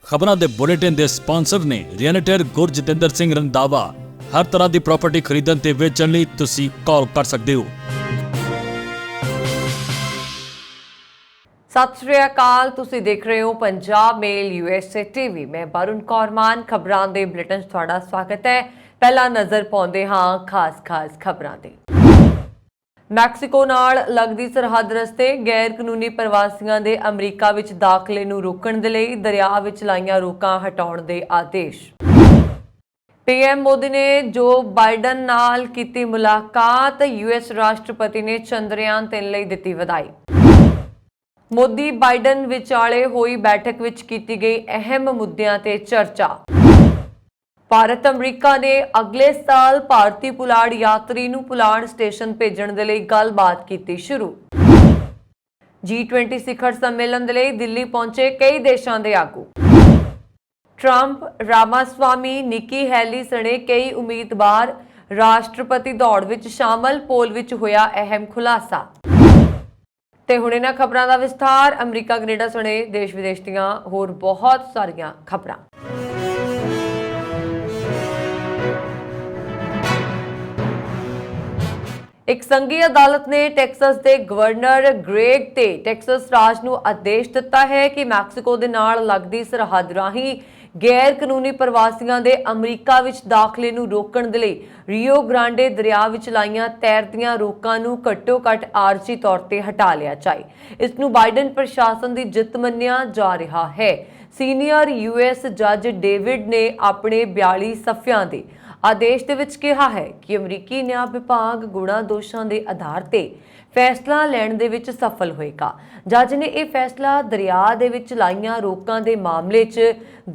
ਖਬਰਾਂ ਦੇ ਬੁਲੇਟਿਨ ਦੇ ਸਪਾਂਸਰ ਨੇ ਰੀਅਲਟਰ ਗੁਰਜਿੰਦਰ ਸਿੰਘ ਰੰਧਾਵਾ। ਹਰ ਤਰ੍ਹਾਂ ਦੀ ਪ੍ਰਾਪਰਟੀ ਖਰੀਦਣ ਤੇ ਵੇਚਣ ਲਈ ਤੁਸੀਂ ਕਾਲ ਕਰ ਸਕਦੇ ਹੋ। ਸਤਿ ਸ਼੍ਰੀ ਅਕਾਲ, ਤੁਸੀਂ ਦੇਖ ਰਹੇ ਹੋ ਪੰਜਾਬ ਮੇਲ USA ਟੀਵੀ। ਮੈਂ ਵਰੁਣ ਕੌਰ ਮਾਨ ਖਬਰਾਂ ਦੇ ਬੁਲੇਟਿਨ 'ਚ ਤੁਹਾਡਾ ਸਵਾਗਤ ਹੈ। ਪਹਿਲਾਂ ਨਜ਼ਰ ਪਾਉਂਦੇ ਹਾਂ ਖਾਸ ਖਬਰਾਂ ਤੇ। ਮੈਕਸੀਕੋ ਨਾਲ ਲੱਗਦੀ ਸਰਹੱਦ ਰਸਤੇ ਗੈਰ ਕਾਨੂੰਨੀ ਪ੍ਰਵਾਸੀਆਂ ਦੇ ਅਮਰੀਕਾ ਵਿੱਚ ਦਾਖਲੇ ਨੂੰ ਰੋਕਣ ਦੇ ਲਈ ਦਰਿਆ ਵਿੱਚ ਲਾਈਆਂ ਰੋਕਾਂ ਹਟਾਉਣ ਦੇ ਆਦੇਸ਼। PM ਮੋਦੀ ਨੇ ਜੋ ਬਾਈਡਨ ਨਾਲ ਕੀਤੀ ਮੁਲਾਕਾਤ, US ਰਾਸ਼ਟਰਪਤੀ ਨੇ ਚੰਦਰਯਾਨ 3 ਲਈ ਦਿੱਤੀ ਵਧਾਈ। ਮੋਦੀ ਬਾਈਡਨ ਵਿਚਾਲੇ ਹੋਈ ਬੈਠਕ ਵਿੱਚ ਕੀਤੀ ਗਈ ਅਹਿਮ ਮੁੱਦਿਆਂ ਤੇ ਚਰਚਾ। ਭਾਰਤ ਅਮਰੀਕਾ ਨੇ ਅਗਲੇ ਸਾਲ ਭਾਰਤੀ ਪੁਲਾੜ ਯਾਤਰੀ ਨੂੰ ਪੁਲਾੜ ਸਟੇਸ਼ਨ ਭੇਜਣ ਦੇ ਲਈ ਗੱਲਬਾਤ ਕੀਤੀ ਸ਼ੁਰੂ। G20 ਸਿਖਰ ਸੰਮੇਲਨ ਦੇ ਲਈ ਦਿੱਲੀ ਪਹੁੰਚੇ ਕਈ ਦੇਸ਼ਾਂ ਦੇ ਆਗੂ। ਟਰੰਪ, ਰਾਮਾਸਵਾਮੀ, ਨਿੱਕੀ ਹੈਲੀ ਸਣੇ ਕਈ ਉਮੀਦਵਾਰ ਰਾਸ਼ਟਰਪਤੀ ਦੌੜ ਵਿੱਚ ਸ਼ਾਮਲ, ਪੋਲ ਵਿੱਚ ਹੋਇਆ ਅਹਿਮ ਖੁਲਾਸਾ। ਤੇ ਹੁਣ ਇਹਨਾਂ ਖਬਰਾਂ ਦਾ ਵਿਸਥਾਰ। ਅਮਰੀਕਾ, ਕੈਨੇਡਾ ਸਣੇ ਦੇਸ਼ ਵਿਦੇਸ਼ ਦੀਆਂ ਹੋਰ ਬਹੁਤ ਸਾਰੀਆਂ ਖਬਰਾਂ। ਇੱਕ ਸੰਘੀ ਅਦਾਲਤ ਨੇ ਟੈਕਸਸ ਦੇ ਗਵਰਨਰ ਗ੍ਰੇਗ ਤੇ ਟੈਕਸਸ ਰਾਜ ਨੂੰ ਆਦੇਸ਼ ਦਿੱਤਾ ਹੈ ਕਿ ਮੈਕਸੀਕੋ ਦੇ ਨਾਲ ਲੱਗਦੀ ਸਰਹੱਦ ਰਾਹੀਂ ਗੈਰ ਕਾਨੂੰਨੀ ਪ੍ਰਵਾਸੀਆਂ ਦੇ ਅਮਰੀਕਾ ਵਿੱਚ ਦਾਖਲੇ ਨੂੰ ਰੋਕਣ ਦੇ ਲਈ ਰੀਓ ਗ੍ਰਾਂਡੇ ਦਰਿਆ ਵਿੱਚ ਲਾਈਆਂ ਤੈਰਦੀਆਂ ਰੋਕਾਂ ਨੂੰ ਘੱਟੋ-ਘੱਟ ਆਰਜ਼ੀ ਤੌਰ ਤੇ ਹਟਾ ਲਿਆ ਜਾਏ। ਇਸ ਨੂੰ ਬਾਈਡਨ ਪ੍ਰਸ਼ਾਸਨ ਦੀ ਜਿੱਤ ਮੰਨਿਆ ਜਾ ਰਿਹਾ ਹੈ। ਸੀਨੀਅਰ US ਜੱਜ ਡੇਵਿਡ ਨੇ ਆਪਣੇ 42 ਸਫ਼ਿਆਂ ਦੇ ਆਦੇਸ਼ ਦੇ ਵਿੱਚ ਕਿਹਾ ਹੈ ਕਿ ਅਮਰੀਕੀ ਨਿਆਂ ਵਿਭਾਗ ਗੁਣਾ ਦੋਸ਼ਾਂ ਦੇ ਆਧਾਰ ਤੇ ਫੈਸਲਾ ਲੈਣ ਦੇ ਵਿੱਚ ਸਫਲ ਹੋਏਗਾ। ਜੱਜ ਨੇ ਇਹ ਫੈਸਲਾ ਦਰਿਆ ਦੇ ਵਿੱਚ ਲਾਈਆਂ ਰੋਕਾਂ ਦੇ ਮਾਮਲੇ 'ਚ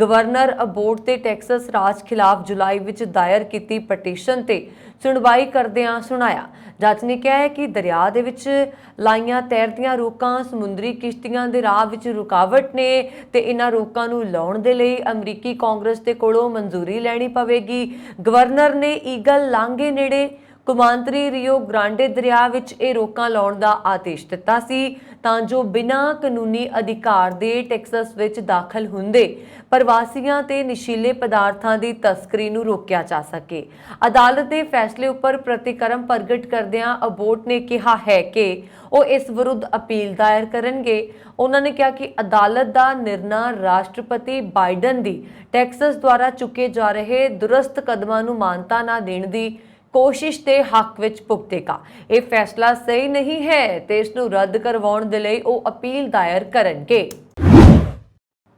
ਗਵਰਨਰ ਅਬੋਟ ਤੇ ਟੈਕਸਸ ਰਾਜ ਖਿਲਾਫ ਜੁਲਾਈ ਵਿੱਚ ਦਾਇਰ ਕੀਤੀ ਪਟੀਸ਼ਨ ਤੇ ਸੁਣਵਾਈ ਕਰਦਿਆਂ ਸੁਣਾਇਆ। ਜੱਜ ਨੇ ਕਿਹਾ ਹੈ ਕਿ ਦਰਿਆ ਦੇ ਵਿੱਚ ਲਾਈਆਂ ਤੈਰਦੀਆਂ ਰੋਕਾਂ ਸਮੁੰਦਰੀ ਕਿਸ਼ਤੀਆਂ ਦੇ ਰਾਹ ਵਿੱਚ ਰੁਕਾਵਟ ਨੇ ਤੇ ਇਹਨਾਂ ਰੋਕਾਂ ਨੂੰ ਲਾਉਣ ਦੇ ਲਈ ਅਮਰੀਕੀ ਕਾਂਗਰਸ ਦੇ ਕੋਲੋਂ ਮਨਜ਼ੂਰੀ ਲੈਣੀ ਪਵੇਗੀ। ਗਵਰਨਰ ਨੇ ਈਗਲ ਲਾਂਘੇ ਨੇੜੇ ਕੌਮਾਂਤਰੀ ਰੀਓ ਗ੍ਰਾਂਡੇ ਦਰਿਆ ਵਿੱਚ ਇਹ ਰੋਕਾਂ ਲਾਉਣ ਦਾ ਆਦੇਸ਼ ਦਿੱਤਾ ਸੀ ਤਾਂ ਜੋ ਬਿਨਾਂ ਕਾਨੂੰਨੀ ਅਧਿਕਾਰ ਦੇ ਟੈਕਸਸ ਵਿੱਚ ਦਾਖਲ ਹੁੰਦੇ ਪ੍ਰਵਾਸੀਆਂ ਤੇ ਨਸ਼ੀਲੇ ਪਦਾਰਥਾਂ ਦੀ ਤਸਕਰੀ ਨੂੰ ਰੋਕਿਆ ਜਾ ਸਕੇ। ਅਦਾਲਤ ਦੇ ਫੈਸਲੇ ਉੱਪਰ ਪ੍ਰਤੀਕਰਮ ਪ੍ਰਗਟ ਕਰਦਿਆਂ ਅਬੋਟ ਨੇ ਕਿਹਾ ਹੈ ਕਿ ਉਹ ਇਸ ਵਿਰੁੱਧ ਅਪੀਲ ਦਾਇਰ ਕਰਨਗੇ। ਉਹਨਾਂ ਨੇ ਕਿਹਾ ਕਿ ਅਦਾਲਤ ਦਾ ਨਿਰਣਾ ਰਾਸ਼ਟਰਪਤੀ ਬਾਈਡਨ ਦੀ ਟੈਕਸਸ ਦੁਆਰਾ ਚੁੱਕੇ ਜਾ ਰਹੇ ਦੁਰਸਤ ਕਦਮਾਂ ਨੂੰ ਮਾਨਤਾ ਨਾ ਦੇਣ ਦੀ ਕੋਸ਼ਿਸ਼ ਦੇ ਹੱਕ ਵਿੱਚ ਭੁਗਤੇਗਾ। ਇਹ ਫੈਸਲਾ ਸਹੀ ਨਹੀਂ ਹੈ ਤੇ ਇਸ ਨੂੰ ਰੱਦ ਕਰਵਾਉਣ ਦੇ ਲਈ ਉਹ ਅਪੀਲ ਦਾਇਰ ਕਰਨਗੇ।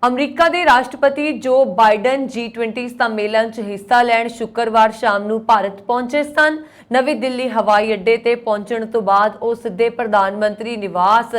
ਅਮਰੀਕਾ ਦੇ ਰਾਸ਼ਟਰਪਤੀ ਜੋ ਬਾਈਡਨ G20 ਸੰਮੇਲਨ 'ਚ ਹਿੱਸਾ ਲੈਣ ਸ਼ੁੱਕਰਵਾਰ ਸ਼ਾਮ ਨੂੰ ਭਾਰਤ ਪਹੁੰਚੇ ਸਨ। ਨਵੀਂ ਦਿੱਲੀ ਹਵਾਈ ਅੱਡੇ ਤੇ ਪਹੁੰਚਣ ਤੋਂ ਬਾਅਦ ਉਹ ਸਿੱਧੇ ਪ੍ਰਧਾਨ ਮੰਤਰੀ ਨਿਵਾਸ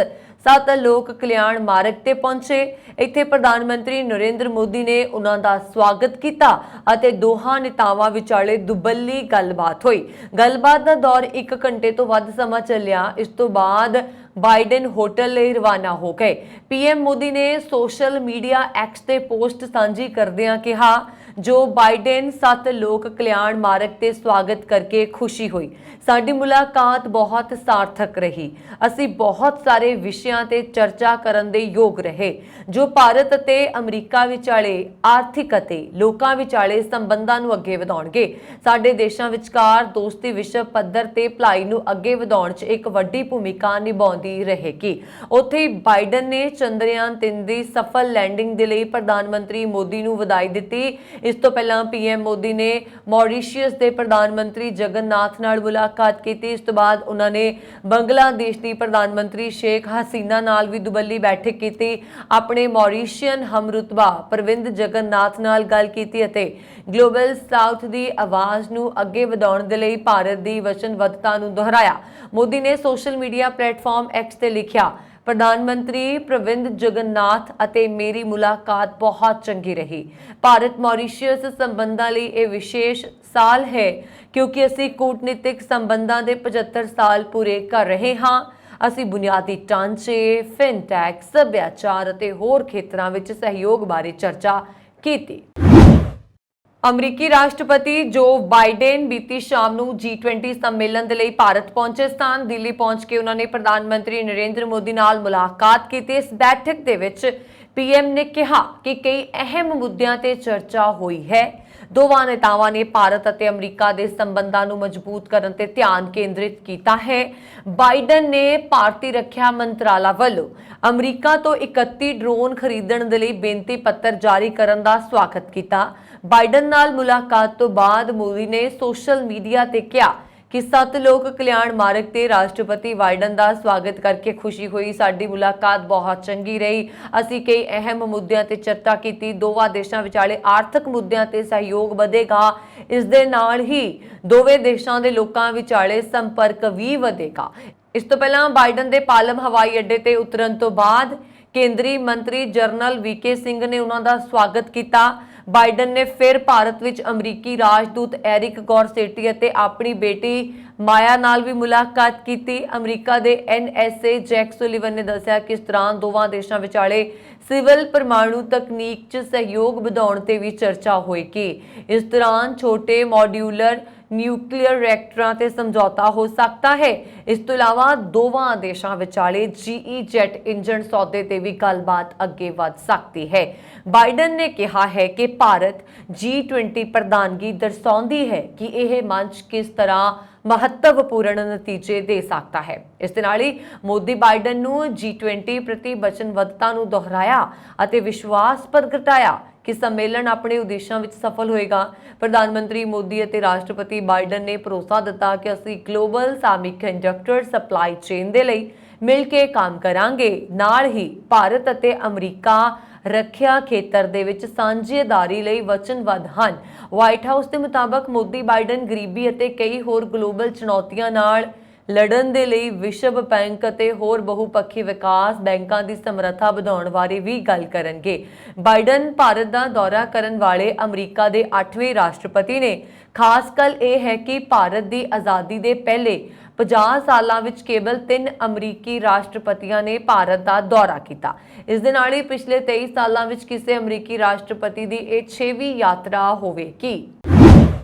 7 ਲੋਕ ਕਲਿਆਣ ਮਾਰਗ ਤੇ ਪਹੁੰਚੇ। ਇੱਥੇ ਪ੍ਰਧਾਨ ਮੰਤਰੀ ਨਰਿੰਦਰ ਮੋਦੀ ਨੇ ਉਹਨਾਂ ਦਾ ਸਵਾਗਤ ਕੀਤਾ ਅਤੇ ਦੋਹਾਂ ਨੇਤਾਵਾਂ ਵਿਚਾਲੇ ਦੁਬੱਲੀ ਗੱਲਬਾਤ ਹੋਈ। ਗੱਲਬਾਤ ਦਾ ਦੌਰ 1 ਘੰਟੇ ਤੋਂ ਵੱਧ ਸਮਾਂ ਚੱਲਿਆ। ਇਸ ਤੋਂ ਬਾਅਦ ਬਾਈਡਨ ਹੋਟਲ ਲਈ ਰਵਾਨਾ ਹੋ ਗਏ। PM ਮੋਦੀ ਨੇ ਸੋਸ਼ਲ ਮੀਡੀਆ X ਤੇ ਪੋਸਟ ਸਾਂਝੀ ਕਰਦਿਆਂ ਕਿਹਾ, ਜੋ ਬਾਈਡਨ 7 ਲੋਕ ਕਲਿਆਣ ਮਾਰਗ ਤੇ ਸਵਾਗਤ ਕਰਕੇ ਖੁਸ਼ੀ ਹੋਈ। ਸਾਡੀ ਮੁਲਾਕਾਤ ਬਹੁਤ ਸਾਰਥਕ ਰਹੀ। ਅਸੀਂ ਬਹੁਤ ਸਾਰੇ ਵਿਸ਼ਿਆਂ ਤੇ ਚਰਚਾ ਕਰਨ ਦੇ ਯੋਗ ਰਹੇ ਜੋ ਭਾਰਤ ਅਤੇ ਅਮਰੀਕਾ ਵਿਚਾਲੇ ਆਰਥਿਕ ਅਤੇ ਲੋਕਾਂ ਵਿਚਾਲੇ ਸੰਬੰਧਾਂ ਨੂੰ ਅੱਗੇ ਵਧਾਉਣਗੇ। ਸਾਡੇ ਦੇਸ਼ਾਂ ਵਿਚਕਾਰ ਦੋਸਤੀ ਵਿਸ਼ਵ ਪੱਧਰ ਤੇ ਭਲਾਈ ਨੂੰ ਅੱਗੇ ਵਧਾਉਣ 'ਚ ਇੱਕ ਵੱਡੀ ਭੂਮਿਕਾ ਨਿਭਾਉਂਦੀ ਰਹੇਗੀ। ਉੱਥੇ ਬਾਈਡਨ ਨੇ ਚੰਦਰਯਾਨ 3 ਦੀ ਸਫਲ ਲੈਂਡਿੰਗ ਦੇ ਲਈ ਪ੍ਰਧਾਨ ਮੰਤਰੀ ਮੋਦੀ ਨੂੰ ਵਧਾਈ ਦਿੱਤੀ। ਇਸ ਤੋਂ ਪਹਿਲਾਂ PM ਮੋਦੀ ਨੇ ਮੌਰੀਸ਼ੀਅਸ ਦੇ ਪ੍ਰਧਾਨ ਮੰਤਰੀ ਜਗਨਨਾਥ ਨਾਲ ਮੁਲਾਕਾਤ ਕੀਤੀ। ਇਸ ਤੋਂ ਬਾਅਦ ਉਹਨਾਂ ਨੇ ਬੰਗਲਾਦੇਸ਼ ਦੀ ਪ੍ਰਧਾਨ ਮੰਤਰੀ ਸ਼ੇਖ ਹਸੀਨਾ ਨਾਲ ਵੀ ਦੁਬੱਲੀ ਬੈਠਕ ਕੀਤੀ। ਆਪਣੇ ਮੌਰੀਸ਼ੀਅਨ ਹਮਰੁਤਬਾ ਪ੍ਰਵਿੰਦ ਜਗਨਨਾਥ ਨਾਲ ਗੱਲ ਕੀਤੀ ਅਤੇ ਗਲੋਬਲ ਸਾਊਥ ਦੀ ਆਵਾਜ਼ ਨੂੰ ਅੱਗੇ ਵਧਾਉਣ ਦੇ ਲਈ ਭਾਰਤ ਦੀ ਵਚਨਬੱਧਤਾ ਨੂੰ ਦੁਹਰਾਇਆ। ਮੋਦੀ ਨੇ ਸੋਸ਼ਲ ਮੀਡੀਆ ਪਲੇਟਫਾਰਮ X ਤੇ ਲਿਖਿਆ, ਪ੍ਰਧਾਨ ਮੰਤਰੀ ਪ੍ਰਵਿੰਦ ਜਗਨਨਾਥ ਅਤੇ ਮੇਰੀ ਮੁਲਾਕਾਤ ਬਹੁਤ ਚੰਗੀ ਰਹੀ। ਭਾਰਤ ਮੌਰੀਸ਼ੀਅਸ ਸੰਬੰਧਾਂ ਲਈ ਇਹ ਵਿਸ਼ੇਸ਼ ਸਾਲ ਹੈ ਕਿਉਂਕਿ ਅਸੀਂ ਕੂਟਨੀਤਿਕ ਸੰਬੰਧਾਂ ਦੇ 75 ਸਾਲ ਪੂਰੇ ਕਰ ਰਹੇ ਹਾਂ। ਅਸੀਂ ਬੁਨਿਆਦੀ ਢਾਂਚੇ, ਫਿਨਟੈਕ, ਸੱਭਿਆਚਾਰ ਅਤੇ ਹੋਰ ਖੇਤਰਾਂ ਵਿੱਚ ਸਹਿਯੋਗ ਬਾਰੇ ਚਰਚਾ ਕੀਤੀ। ਅਮਰੀਕੀ ਰਾਸ਼ਟਰਪਤੀ ਜੋ ਬਾਈਡਨ ਬੀਤੀ ਸ਼ਾਮ ਨੂੰ G20 ਸੰਮੇਲਨ ਦੇ ਲਈ ਭਾਰਤ ਪਹੁੰਚੇ ਸਨ। ਦਿੱਲੀ ਪਹੁੰਚ ਕੇ ਉਹਨਾਂ ਨੇ ਪ੍ਰਧਾਨ ਮੰਤਰੀ ਨਰਿੰਦਰ ਮੋਦੀ ਨਾਲ ਮੁਲਾਕਾਤ ਕੀਤੀ। ਇਸ ਬੈਠਕ ਦੇ ਵਿੱਚ ਪੀਐਮ ਨੇ ਕਿਹਾ ਕਿ ਕਈ ਅਹਿਮ ਮੁੱਦਿਆਂ ਤੇ ਚਰਚਾ ਹੋਈ ਹੈ। ਦੋਵਾਂ ਨੇਤਾਵਾਂ ਨੇ ਭਾਰਤ ਅਤੇ ਅਮਰੀਕਾ ਦੇ ਸੰਬੰਧਾਂ ਨੂੰ ਮਜ਼ਬੂਤ ਕਰਨ ਤੇ ਧਿਆਨ ਕੇਂਦਰਿਤ ਕੀਤਾ ਹੈ। ਬਾਈਡਨ ਨੇ ਭਾਰਤੀ ਰੱਖਿਆ ਮੰਤਰਾਲਾ ਵੱਲੋਂ ਅਮਰੀਕਾ ਤੋਂ 31 ਡਰੋਨ ਖਰੀਦਣ ਦੇ ਲਈ ਬੇਨਤੀ ਪੱਤਰ ਜਾਰੀ ਕਰਨ ਦਾ ਸਵਾਗਤ ਕੀਤਾ। ਬਾਈਡਨ ਨਾਲ ਮੁਲਾਕਾਤ ਤੋਂ ਬਾਅਦ ਮੋਦੀ ਨੇ ਸੋਸ਼ਲ ਮੀਡੀਆ ਤੇ ਕਿਹਾ ਕਿ ਸਤਲੋਕ ਕਲਿਆਣ ਮਾਰਗ ਤੇ ਰਾਸ਼ਟਰਪਤੀ ਬਾਈਡਨ ਦਾ ਸਵਾਗਤ ਕਰਕੇ ਖੁਸ਼ੀ ਹੋਈ। ਸਾਡੀ ਮੁਲਾਕਾਤ ਬਹੁਤ ਚੰਗੀ ਰਹੀ। ਅਸੀਂ ਕਈ ਅਹਿਮ ਮੁੱਦਿਆਂ ਤੇ ਚਰਚਾ ਕੀਤੀ। ਦੋਵਾਂ ਦੇਸ਼ਾਂ ਵਿਚਾਲੇ ਆਰਥਿਕ ਮੁੱਦਿਆਂ ਤੇ ਸਹਿਯੋਗ ਵਧੇਗਾ। ਇਸ ਦੇ ਨਾਲ ਹੀ ਦੋਵੇਂ ਦੇਸ਼ਾਂ ਦੇ ਲੋਕਾਂ ਵਿਚਾਲੇ ਸੰਪਰਕ ਵੀ ਵਧੇਗਾ। ਇਸ ਤੋਂ ਪਹਿਲਾਂ ਬਾਈਡਨ ਦੇ ਪਾਲਮ ਹਵਾਈ ਅੱਡੇ ਤੇ ਉਤਰਨ ਤੋਂ ਬਾਅਦ ਕੇਂਦਰੀ ਮੰਤਰੀ ਜਨਰਲ ਵੀਕੇ ਸਿੰਘ ਨੇ ਉਹਨਾਂ ਦਾ ਸਵਾਗਤ ਕੀਤਾ। ਬਾਈਡਨ ਨੇ ਫਿਰ ਭਾਰਤ ਵਿੱਚ ਅਮਰੀਕੀ ਰਾਜਦੂਤ ਐਰਿਕ ਗੌਰਸੇਟੀ ਅਤੇ ਆਪਣੀ ਬੇਟੀ ਮਾਇਆ ਨਾਲ ਵੀ ਮੁਲਾਕਾਤ ਕੀਤੀ। ਅਮਰੀਕਾ ਦੇ NSA ਜੈਕ ਸੁਲੀਵਨ ਨੇ ਦੱਸਿਆ ਕਿ ਇਸ ਦੌਰਾਨ ਦੋਵਾਂ ਦੇਸ਼ਾਂ ਵਿਚਾਲੇ ਸਿਵਲ ਪਰਮਾਣੂ ਤਕਨੀਕ 'ਚ ਸਹਿਯੋਗ ਵਧਾਉਣ ਤੇ ਵੀ ਚਰਚਾ ਹੋਏਗੀ। ਇਸ ਦੌਰਾਨ ਛੋਟੇ ਮੋਡਿਊਲਰ ਨਿਊਕਲੀਅਰ ਰਿਐਕਟਰਾਂ ਤੇ ਸਮਝੌਤਾ ਹੋ ਸਕਦਾ ਹੈ। ਇਸ ਤੋਂ ਇਲਾਵਾ ਦੋਵਾਂ ਦੇਸ਼ਾਂ ਵਿਚਾਲੇ GE ਜੈਟ ਇੰਜਨ ਸੌਦੇ ਤੇ ਵੀ ਗੱਲਬਾਤ ਅੱਗੇ ਵਧ ਸਕਦੀ ਹੈ। ਬਾਈਡਨ ਨੇ ਕਿਹਾ ਹੈ ਕਿ ਭਾਰਤ G20 ਪ੍ਰਧਾਨਗੀ ਦਰਸਾਉਂਦੀ ਹੈ ਕਿ ਇਹ ਮੰਚ ਕਿਸ ਤਰ੍ਹਾਂ ਮਹੱਤਵਪੂਰਨ ਨਤੀਜੇ ਦੇ ਸਕਦਾ ਹੈ। ਇਸ ਦੇ ਨਾਲ ਹੀ ਮੋਦੀ ਬਾਈਡਨ ਨੂੰ G20 ਪ੍ਰਤੀ ਵਚਨਬੱਧਤਾ ਨੂੰ ਦੁਹਰਾਇਆ ਅਤੇ ਵਿਸ਼ਵਾਸ ਪ੍ਰਗਟਾਇਆ ਕਿ ਸੰਮੇਲਨ ਆਪਣੇ ਉਦੇਸ਼ਾਂ ਵਿੱਚ ਸਫਲ ਹੋਏਗਾ। ਪ੍ਰਧਾਨ ਮੰਤਰੀ ਮੋਦੀ ਅਤੇ ਰਾਸ਼ਟਰਪਤੀ ਬਾਈਡਨ ਨੇ ਭਰੋਸਾ ਦਿੱਤਾ ਕਿ ਅਸੀਂ ਗਲੋਬਲ ਸੈਮੀਕੰਡਕਟਰ ਸਪਲਾਈ ਚੇਨ ਦੇ ਲਈ ਮਿਲ ਕੇ ਕੰਮ ਕਰਾਂਗੇ। ਨਾਲ ਹੀ ਭਾਰਤ ਅਤੇ ਅਮਰੀਕਾ ਰੱਖਿਆ ਖੇਤਰ ਦੇ ਵਿੱਚ ਸਾਂਝੇਦਾਰੀ ਲਈ ਵਚਨਬੱਧ ਹਨ। ਵਾਈਟ ਹਾਊਸ ਦੇ ਮੁਤਾਬਕ ਮੋਦੀ ਬਾਈਡਨ ਗਰੀਬੀ ਅਤੇ ਕਈ ਹੋਰ ਗਲੋਬਲ ਚੁਣੌਤੀਆਂ ਨਾਲ ਲੜਨ ਦੇ ਲਈ ਵਿਸ਼ਵ ਬੈਂਕ ਅਤੇ ਹੋਰ ਬਹੁਪੱਖੀ ਵਿਕਾਸ ਬੈਂਕਾਂ ਦੀ ਸਮਰੱਥਾ ਵਧਾਉਣ ਬਾਰੇ ਵੀ ਗੱਲ ਕਰਨਗੇ। ਬਾਈਡਨ ਭਾਰਤ ਦਾ ਦੌਰਾ ਕਰਨ ਵਾਲੇ ਅਮਰੀਕਾ ਦੇ 8ਵੇਂ ਰਾਸ਼ਟਰਪਤੀ ਨੇ। ਖਾਸ ਗੱਲ ਇਹ ਹੈ ਕਿ ਭਾਰਤ ਦੀ ਆਜ਼ਾਦੀ ਦੇ ਪਹਿਲੇ 50 ਸਾਲਾਂ ਵਿੱਚ ਕੇਵਲ 3 ਅਮਰੀਕੀ ਰਾਸ਼ਟਰਪਤੀਆਂ ਨੇ ਭਾਰਤ ਦਾ ਦੌਰਾ ਕੀਤਾ। ਇਸ ਦੇ ਨਾਲ ਹੀ ਪਿਛਲੇ 23 ਸਾਲਾਂ ਵਿੱਚ ਕਿਸੇ ਅਮਰੀਕੀ ਰਾਸ਼ਟਰਪਤੀ ਦੀ ਇਹ 6ਵੀਂ ਯਾਤਰਾ ਹੋਵੇਗੀ।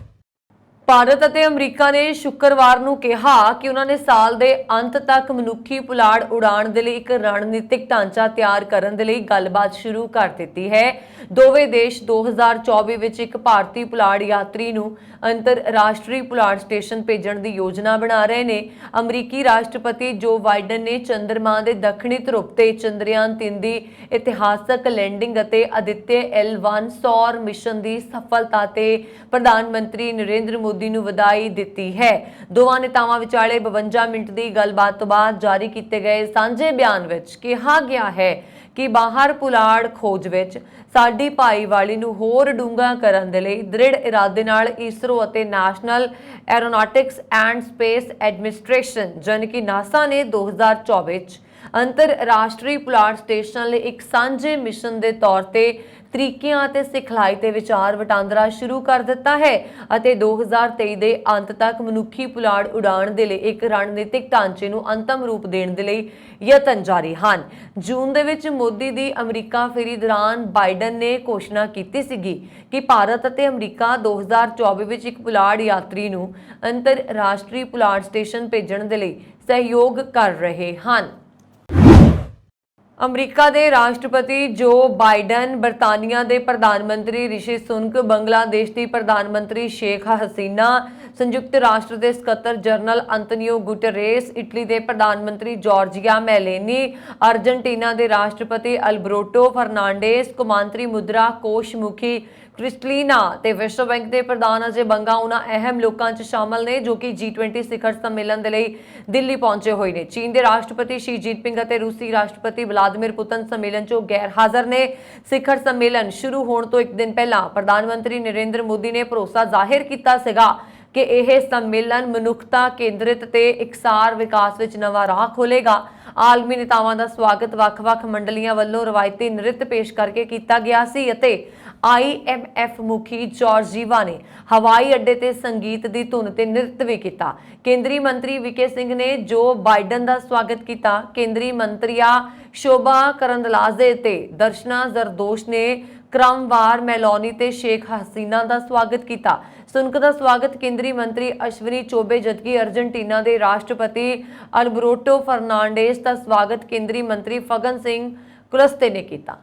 ਭਾਰਤ ਅਤੇ ਅਮਰੀਕਾ ਨੇ ਸ਼ੁੱਕਰਵਾਰ ਨੂੰ ਕਿਹਾ ਕਿ ਉਹਨਾਂ ਨੇ ਸਾਲ ਦੇ ਅੰਤ ਤੱਕ ਮਨੁੱਖੀ ਪੁਲਾੜ ਉਡਾਣ ਦੇ ਲਈ ਇੱਕ ਰਣਨੀਤਿਕ ਢਾਂਚਾ ਤਿਆਰ ਕਰਨ ਦੇ ਲਈ ਗੱਲਬਾਤ ਸ਼ੁਰੂ ਕਰ ਦਿੱਤੀ ਹੈ। ਦੋਵੇਂ ਦੇਸ਼ 2024 ਵਿੱਚ ਇੱਕ ਭਾਰਤੀ ਪੁਲਾੜ ਯਾਤਰੀ ਨੂੰ ਅੰਤਰਰਾਸ਼ਟਰੀ ਪੁਲਾੜ ਸਟੇਸ਼ਨ ਭੇਜਣ ਦੀ ਯੋਜਨਾ ਬਣਾ ਰਹੇ ਨੇ। ਅਮਰੀਕੀ ਰਾਸ਼ਟਰਪਤੀ ਜੋ ਬਾਈਡਨ ਨੇ ਚੰਦਰਮਾ ਦੇ ਦੱਖਣੀ ਧਰੁਵ ਤੇ ਚੰਦਰਯਾਨ 3 ਦੀ ਇਤਿਹਾਸਕ ਲੈਂਡਿੰਗ ਅਤੇ ਆਦਿਤਯ L1 ਸੌਰ ਮਿਸ਼ਨ ਦੀ ਸਫਲਤਾ ਤੇ ਪ੍ਰਧਾਨ ਮੰਤਰੀ ਨਰਿੰਦਰ ਮੋਦੀ ਨੂੰ ਵਧਾਈ ਦਿੱਤੀ ਹੈ। ਦੋਵਾਂ ਨੇਤਾਵਾਂ ਵਿਚਾਲੇ 52 ਮਿੰਟ ਦੀ ਗੱਲਬਾਤ ਤੋਂ ਬਾਅਦ ਜਾਰੀ ਕੀਤੇ ਗਏ ਸਾਂਝੇ ਬਿਆਨ ਵਿੱਚ ਕਿਹਾ ਗਿਆ ਹੈ ਕਿ ਬਾਹਰ ਪੁਲਾੜ ਖੋਜ ਵਿੱਚ ਸਾਡੀ ਭਾਈਵਾਲੀ ਨੂੰ ਹੋਰ ਡੂੰਘਾ ਕਰਨ ਦੇ ਲਈ ਦ੍ਰਿੜ ਇਰਾਦੇ ਨਾਲ ਇਸਰੋ ਅਤੇ national aeronautics and space administration ਜਾਨੀ ਕਿ ਨਾਸਾ ਨੇ 2024 ਵਿੱਚ ਅੰਤਰਰਾਸ਼ਟਰੀ ਪੁਲਾੜ ਸਟੇਸ਼ਨ ਲਈ ਇੱਕ ਸਾਂਝੇ ਮਿਸ਼ਨ ਦੇ ਤੌਰ ਤੇ ਤਰੀਕਿਆਂ ਅਤੇ ਸਿਖਲਾਈ ਤੇ ਵਿਚਾਰ ਵਟਾਂਦਰਾ ਸ਼ੁਰੂ ਕਰ ਦਿੱਤਾ ਹੈ ਅਤੇ 2023 ਦੇ ਅੰਤ ਤੱਕ ਮਨੁੱਖੀ ਪੁਲਾੜ ਉਡਾਣ ਦੇ ਲਈ ਇੱਕ ਰਣਨੀਤਿਕ ਢਾਂਚੇ ਨੂੰ ਅੰਤਮ ਰੂਪ ਦੇਣ ਦੇ ਲਈ ਯਤਨ ਜਾਰੀ ਹਨ। ਜੂਨ ਦੇ ਵਿੱਚ ਮੋਦੀ ਦੀ ਅਮਰੀਕਾ ਫੇਰੀ ਦੌਰਾਨ ਬਾਈਡਨ ਨੇ ਘੋਸ਼ਣਾ ਕੀਤੀ ਸੀਗੀ ਕਿ ਭਾਰਤ ਅਤੇ ਅਮਰੀਕਾ 2024 ਵਿੱਚ ਇੱਕ ਪੁਲਾੜ ਯਾਤਰੀ ਨੂੰ ਅੰਤਰਰਾਸ਼ਟਰੀ ਪੁਲਾੜ ਸਟੇਸ਼ਨ ਭੇਜਣ ਦੇ ਲਈ ਸਹਿਯੋਗ ਕਰ ਰਹੇ ਹਨ। ਅਮਰੀਕਾ ਦੇ ਰਾਸ਼ਟਰਪਤੀ ਜੋ ਬਾਈਡਨ, ਬਰਤਾਨੀਆ ਦੇ ਪ੍ਰਧਾਨ ਮੰਤਰੀ ਰਿਸ਼ੀ ਸੁਨਕ, ਬੰਗਲਾਦੇਸ਼ ਦੀ ਪ੍ਰਧਾਨ ਮੰਤਰੀ ਸ਼ੇਖ ਹਸੀਨਾ, ਸੰਯੁਕਤ ਰਾਸ਼ਟਰ ਦੇ ਸਕੱਤਰ ਜਨਰਲ ਅੰਤੋਨੀਓ ਗੁਟੇਰੇਸ, ਇਟਲੀ ਦੇ ਪ੍ਰਧਾਨ ਮੰਤਰੀ ਜਾਰਜੀਆ ਮੈਲੋਨੀ, ਅਰਜਨਟੀਨਾ ਦੇ ਰਾਸ਼ਟਰਪਤੀ ਅਲਬਰਟੋ ਫਰਨਾਂਡੇਸ, ਕੌਮਾਂਤਰੀ ਮੁਦਰਾ ਕੋਸ਼ ਮੁਖੀ ਕ੍ਰਿਸਟਲੀਨਾ ਤੇ ਵਿਸ਼ਵ ਬੈਂਕ ਦੇ ਪ੍ਰਧਾਨ ਅਜੇ ਬੰਗਾ ਉਹਨਾਂ ਅਹਿਮ ਲੋਕਾਂ 'ਚ ਸ਼ਾਮਲ ਨੇ ਜੋ ਕਿ G20 ਸਿਖਰ ਸੰਮੇਲਨ ਦੇ ਲਈ ਦਿੱਲੀ ਪਹੁੰਚੇ ਹੋਏ ਨੇ। ਚੀਨ ਦੇ ਰਾਸ਼ਟਰਪਤੀ ਸ਼ੀ ਜਿਨਪਿੰਗ ਅਤੇ ਰੂਸੀ ਰਾਸ਼ਟਰਪਤੀ ਵਲਾਦੀਮੀਰ ਪੁਤਿਨ ਸੰਮੇਲਨ 'ਚੋਂ ਗੈਰ ਹਾਜ਼ਰ ਨੇ। ਸਿਖਰ ਸੰਮੇਲਨ ਸ਼ੁਰੂ ਹੋਣ ਤੋਂ ਇੱਕ ਦਿਨ ਪਹਿਲਾਂ ਪ੍ਰਧਾਨ ਮੰਤਰੀ ਨਰਿੰਦਰ ਮੋਦੀ ਨੇ ਭਰੋਸਾ ਜ਼ਾਹਿਰ ਕੀਤਾ ਸੀਗਾ ਕਿ ਇਹ ਸੰਮੇਲਨ ਮਨੁੱਖਤਾ ਕੇਂਦਰਿਤ ਤੇ ਇਕਸਾਰ ਵਿਕਾਸ ਵਿੱਚ ਨਵਾਂ ਰਾਹ ਖੋਲੇਗਾ। ਆਲਮੀ ਨੇਤਾਵਾਂ ਦਾ ਸਵਾਗਤ ਵੱਖ-ਵੱਖ ਮੰਡਲੀਆਂ ਵੱਲੋਂ ਰਵਾਇਤੀ ਨ੍ਰਿਤ ਪੇਸ਼ ਕਰਕੇ ਕੀਤਾ ਗਿਆ ਸੀ ਅਤੇ IMF ਮੁਖੀ ਜਾਰਜੀਵਾ ਨੇ ਹਵਾਈ ਅੱਡੇ ਤੇ ਸੰਗੀਤ ਦੀ ਧੁਨ ਤੇ ਨ੍ਰਿਤ ਵੀ ਕੀਤਾ। ਕੇਂਦਰੀ ਮੰਤਰੀ ਵਿਕੇ ਸਿੰਘ ਨੇ ਜੋ ਬਾਈਡਨ ਦਾ ਸਵਾਗਤ ਕੀਤਾ। ਕੇਂਦਰੀ ਮੰਤਰੀਆ ਸ਼ੋਭਾ ਕਰੰਦਲਾਜੇ ਤੇ ਦਰਸ਼ਨਾ ਜ਼ਰਦੋਸ਼ ਨੇ ਕ੍ਰਮਵਾਰ ਮੈਲੋਨੀ ਤੇ ਸ਼ੇਖ ਹਸੀਨਾ ਦਾ ਸਵਾਗਤ ਕੀਤਾ। ਸੁਨਕ ਦਾ ਸਵਾਗਤ ਕੇਂਦਰੀ ਮੰਤਰੀ ਅਸ਼ਵਨੀ ਚੌਬੇ ਜਦਕਿ ਅਰਜਨਟੀਨਾ ਦੇ ਰਾਸ਼ਟਰਪਤੀ ਅਲਬਰਟੋ ਫਰਨਾਂਡੇਸ ਦਾ ਸਵਾਗਤ ਕੇਂਦਰੀ ਮੰਤਰੀ ਫਗਨ ਸਿੰਘ ਕੁਲਸਤੇ ਨੇ ਕੀਤਾ।